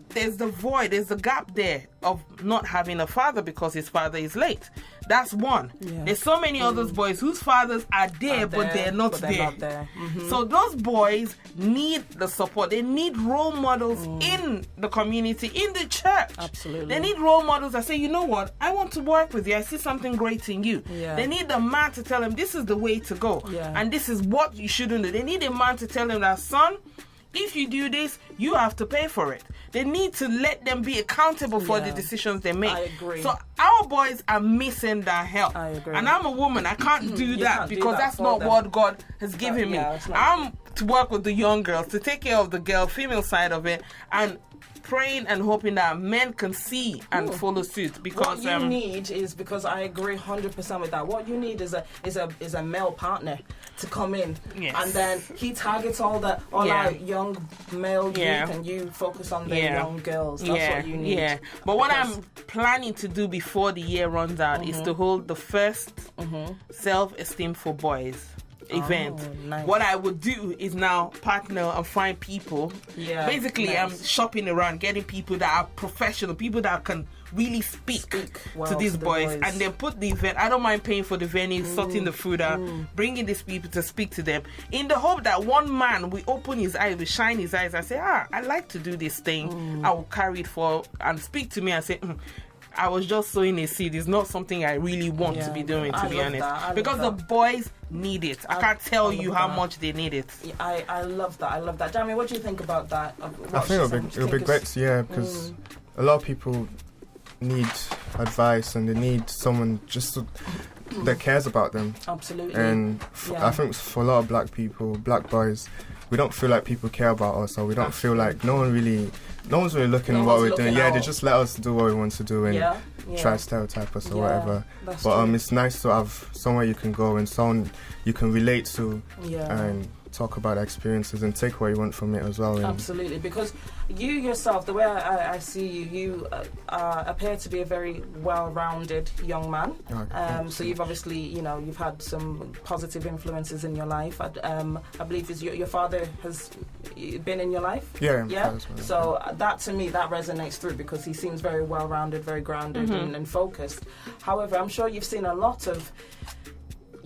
there's the void, there's the gap there of not having a father because his father is late. That's one. There's so many other boys whose fathers are there, but they're not there. So those boys need the support. They need role models in the community, in the church. Absolutely. They need role models that say, you know what, I want to work with you. I see something great in you. They need a man to tell them this is the way to go. And this is what you shouldn't do. They need a man to tell them that, son, if you do this, you have to pay for it. They need to let them be accountable for the decisions they make. I agree. So our boys are missing that help. I agree. And I'm a woman. I can't do that because that's not what God has given me. I'm to work with the young girls, to take care of the female side of it, and praying and hoping that men can see and follow suit. Because what you need is, because I agree 100% with that, what you need is a male partner to come in, and then he targets all our young male youth, and you focus on the young girls. That's what you need. But what I'm planning to do before the year runs out is to hold the first self-esteem for boys event. Nice. What I would do is now partner and find people. Basically, I'm shopping around, getting people that are professional, people that can really speak well to these boys, and then put the event. I don't mind paying for the venue, sorting the food out, bringing these people to speak to them, in the hope that one man will open his eyes, will shine his eyes and say, I like to do this thing. I will carry it for, and speak to me and say, I was just sowing a seed. It's not something I really want to be doing, to be honest. Because the boys need it. I can't tell you how much they need it. I love that. Dami, what do you think about that? I think it'll be great, because a lot of people need advice, and they need someone just to, that cares about them. Absolutely. And I think for a lot of black people, black boys, we don't feel like people care about us, or we don't feel like no one's really looking at what we're doing. Yeah, they just let us do what we want to do and try to stereotype us or whatever. But it's nice to have somewhere you can go and someone you can relate to and talk about experiences and take what you want from it as well. Absolutely, because you yourself, the way I see you appear to be a very well-rounded young man. So you've obviously, you've had some positive influences in your life. I believe your father has been in your life. Yeah. So that to me, that resonates through because he seems very well-rounded, very grounded and focused. However, I'm sure you've seen a lot of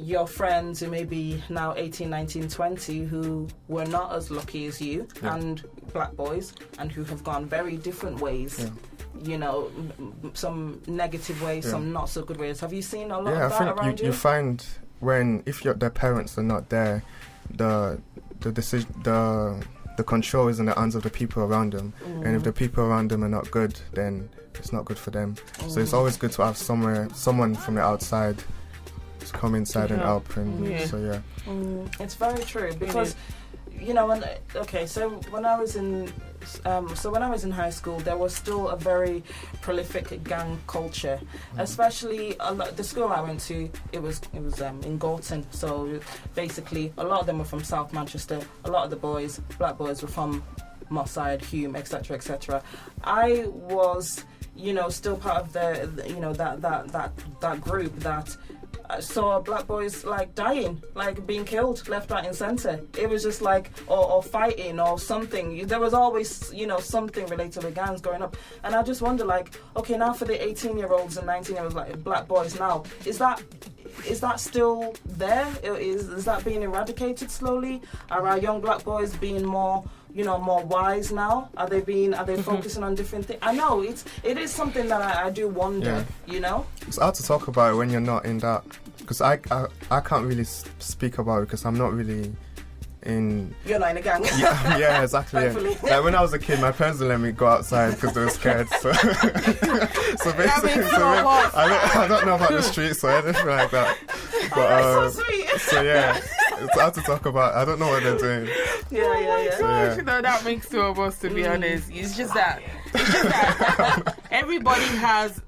your friends who may be now 18, 19, 20 who were not as lucky as you and black boys and who have gone very different ways. Some negative ways, some not so good ways. Have you seen a lot of that around you? You find if their parents are not there, the control is in the hands of the people around them, and if the people around them are not good, then it's not good for them. So it's always good to have someone from the outside to come inside and help, and it's very true because when I was in high school, there was still a very prolific gang culture, especially the school I went to. It was in Gorton, so basically a lot of them were from South Manchester. A lot of the black boys, were from Moss Side, Hume, etc., etc. I was, still part of that group that saw black boys dying, being killed left, right and centre. It was just or fighting or something. There was always something related to gangs going up, and I just wonder okay, now for the 18-year-olds and 19-year-olds black boys now, is that still there? Is that being eradicated slowly? Are our young black boys being more more wise now? Are they focusing on different things? I know it is something that I do wonder. It's hard to talk about it when you're not in that, because I can't really speak about it because I'm not really in. You're not in a gang. Yeah, exactly. Yeah. When I was a kid, my parents didn't let me go outside because they were scared. So basically, I don't know about the streets or anything like that. But, that's so sweet. So yeah, it's hard to talk about. I don't know what they're doing. That makes two of us, to be honest. It's just that everybody has,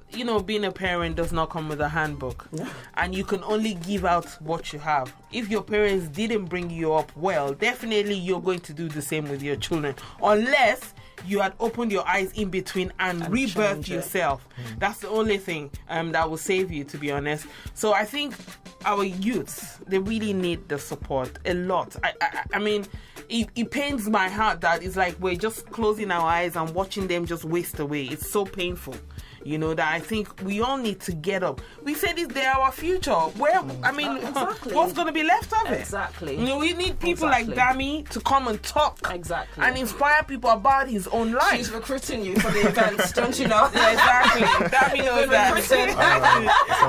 being a parent does not come with a handbook, and you can only give out what you have. If your parents didn't bring you up well, definitely you're going to do the same with your children, unless you had opened your eyes in between and rebirthed yourself. That's the only thing that will save you, to be honest. So I think our youths, they really need the support a lot. I mean, it pains my heart that it's we're just closing our eyes and watching them just waste away. It's so painful. That I think we all need to get up. We said they're our future. What's going to be left of it? Exactly. We need people like Dami to come and talk. Exactly. And inspire people about his own life. She's recruiting you for the events, don't you know? Yeah, exactly. Dami knows that.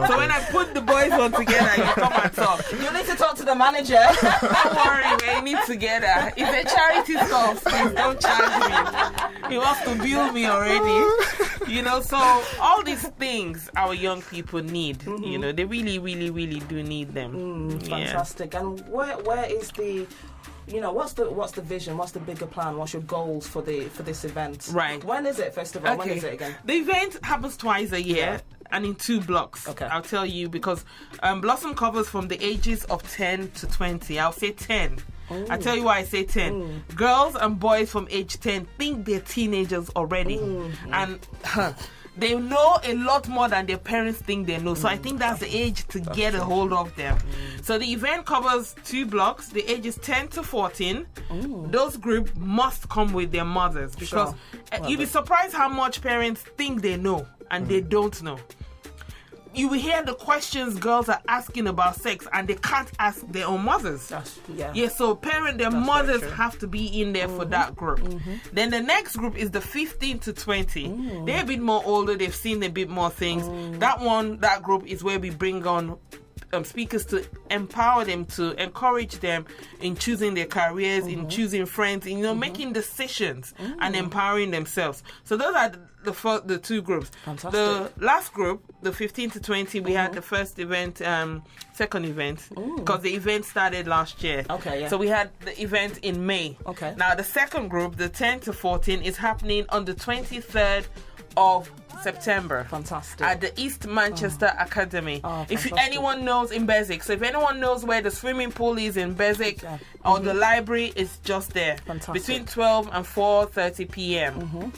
So when I put the boys all together, you come and talk. You need to talk to the manager. Don't worry, we need together. It's a charity stuff. Please don't charge me. He wants to build me already. So all these things our young people need, they really, really, really do need them. Fantastic. And where is the, what's the vision? What's the bigger plan? What's your goals for this event? Right. When is it, first of all? Okay. When is it again? The event happens twice a year. And in 2 blocks. Okay. I'll tell you, because Blossom covers from the ages of 10 to 20. I'll say 10. I tell you why I say 10. Girls and boys from age 10 think they're teenagers already. And they know a lot more than their parents think they know. So I think that's the age to get a hold of them. So the event covers 2 blocks, the ages 10 to 14. Those groups must come with their mothers, because you'll be surprised how much parents think they know and they don't know. You will hear the questions girls are asking about sex, and they can't ask their own mothers. So their mothers have to be in there for that group. Then the next group is the 15 to 20. They're a bit more older, they've seen a bit more things. That group is where we bring on speakers to empower them, to encourage them in choosing their careers, in choosing friends, in making decisions and empowering themselves. So those are the two groups. Fantastic. The last group, the 15 to 20, we had the first event, second event, because the event started last year. Okay, yeah. So we had the event in May. Okay. Now the second group, the 10 to 14, is happening on the 23rd of September. Fantastic. At the East Manchester Academy. Oh, if fantastic. anyone knows in Beswick, so if anyone knows where the swimming pool is in Beswick or the library, it's just there. Fantastic. Between 12 and 4:30 p.m.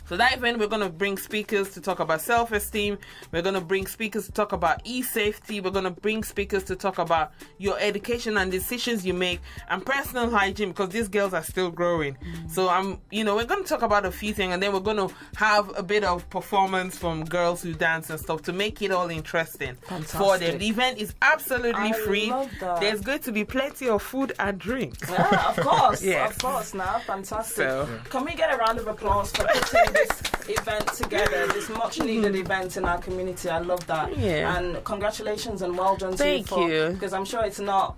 So that event, we're going to bring speakers to talk about self-esteem. We're going to bring speakers to talk about e-safety. We're going to bring speakers to talk about your education and decisions you make and personal hygiene, because these girls are still growing. So we're going to talk about a few things, and then we're going to have a bit of performance from girls who dance and stuff to make it all interesting for them. The event is absolutely free. Love that. There's going to be plenty of food and drinks. Yeah, of course. Yes. Of course, now. Fantastic. So- Can we get a round of applause for putting this event together, this much needed event in our community? I love that. Yeah. And congratulations and well done to Thank you. you. Because I'm sure it's not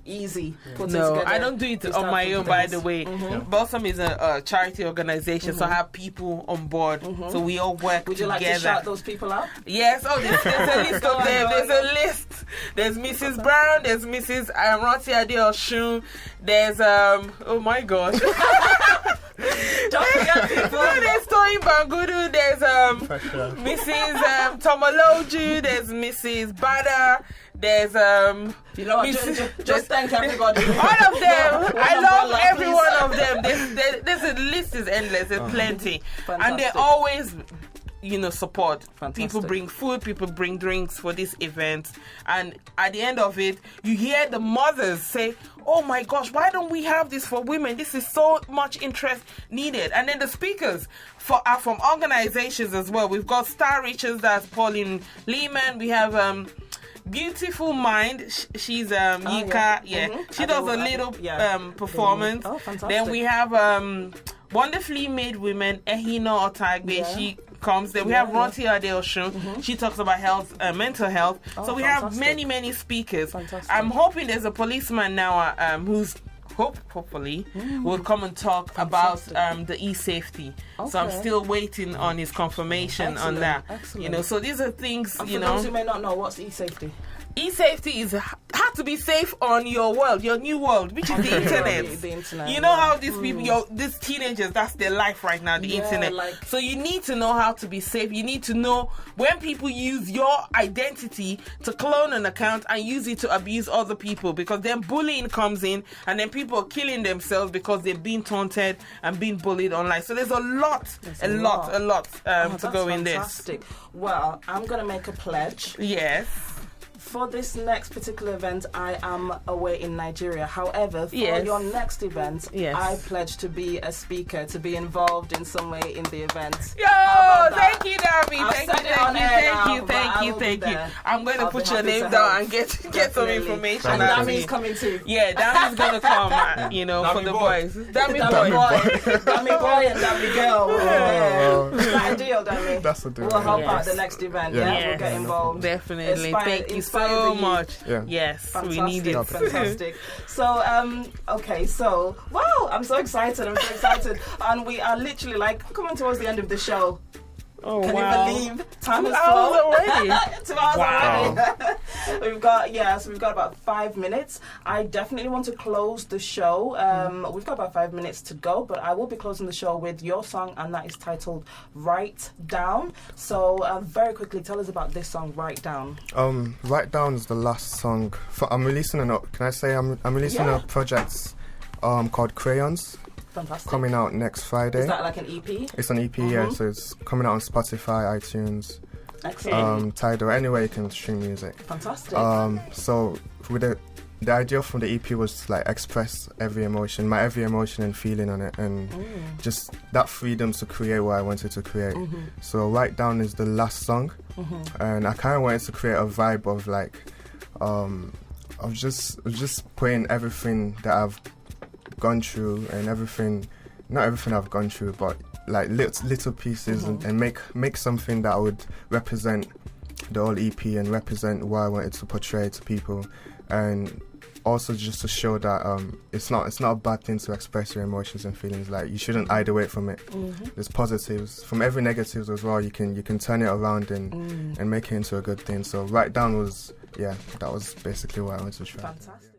easy putting No, together. I don't do it these on type my of own, by events. the way. Blossom is a charity organization, so I have people on board. So we all work Would you like together. to shout those people out? Yes, there's a list of them. There's a list. There's Mrs. Brown, there's Mrs. Roti Adeosun, there's oh my gosh. Don't forget people. There's Toyin Bangudu, there's Mrs. Tomoloju, there's Mrs. Bada, there's You know what? Just thank everybody. all of them. One I love umbrella, every please. one of them. There's a list is endless. There's plenty, and they Fantastic. always, support. Fantastic. People bring food. People bring drinks for this event, and at the end of it, you hear the mothers say, "Oh my gosh, why don't we have this for women? This is so much interest needed." And then the speakers are from organizations as well. We've got Star Riches, that's Pauline Lehman. We have Beautiful Mind. She's Yika. Yeah, she does a little performance. Oh, fantastic. Then we have Wonderfully Made Women, Ehino Otagbe. Yeah. She comes. Then we have Ronti Adeosun. She talks about health, mental health. So we have fantastic. many speakers. Fantastic. I'm hoping there's a policeman now who's hopefully will come and talk about the e-safety. So I'm Okay. still waiting on his confirmation on that. Excellent. So these are things, And for those who may not know, what's e-safety? E-safety is how to be safe on your world, your new world, which is the internet. The internet. You know how these people, these teenagers, that's their life right now, the Yeah, internet. like- So you need to know how to be safe. You need to know when people use your identity to clone an account and use it to abuse other people, because then bullying comes in and then people are killing themselves because they've been taunted and been bullied online. So there's a lot to go in this. Fantastic. Well, I'm going to make a pledge. Yes. For this next particular event, I am away in Nigeria. However, for Yes. your next event, Yes. I pledge to be a speaker, to be involved in some way in the event. Yo, How about thank that? you, Dami. I'll Thank send it on air now, but I will be you. there. I'm going to I'll put be your happy name to down help. and get some Definitely. information And out of Dami's you. coming too. Yeah, Dami's going to come, for Dami the boy. boys. Dami Dami boy. Dami boy and Dami girl. Oh. Is that a deal, Dami? That's a deal. We'll help Yes. out the next event. Yeah. Yeah, we'll get involved. Definitely. Thank you Inspire the so youth. much. Yeah. Yes, we Fantastic, need it. fantastic. So, okay, so, wow, I'm so excited, And we are literally coming towards the end of the show. Oh, Can wow. you believe time 2 is hours flown? already. 2 hours Wow. already. we've got about 5 minutes. I definitely want to close the show. We've got about 5 minutes to go, but I will be closing the show with your song, and that is titled Write Down. So very quickly, tell us about this song, Write Down. Write Down is the last song. I'm releasing I'm releasing Yeah. a project called Crayons, Fantastic. coming out next Friday. Is that like an EP? It's an EP, yeah, so it's coming out on Spotify, iTunes, Excellent. Tidal, anywhere you can stream music. Fantastic. So with the idea from the EP was to express every emotion and feeling on it, and just that freedom to create what I wanted to create. So Write Down is the last song, and I kind of wanted to create a vibe of just putting everything that I've gone through and not everything I've gone through, but little pieces and make something that would represent the whole EP and represent what I wanted to portray to people. And also just to show that it's not a bad thing to express your emotions and feelings. Like, you shouldn't hide away from it. There's positives from every negatives as well. You can turn it around and make it into a good thing. So Write Down was, that was basically what I wanted to try. Fantastic.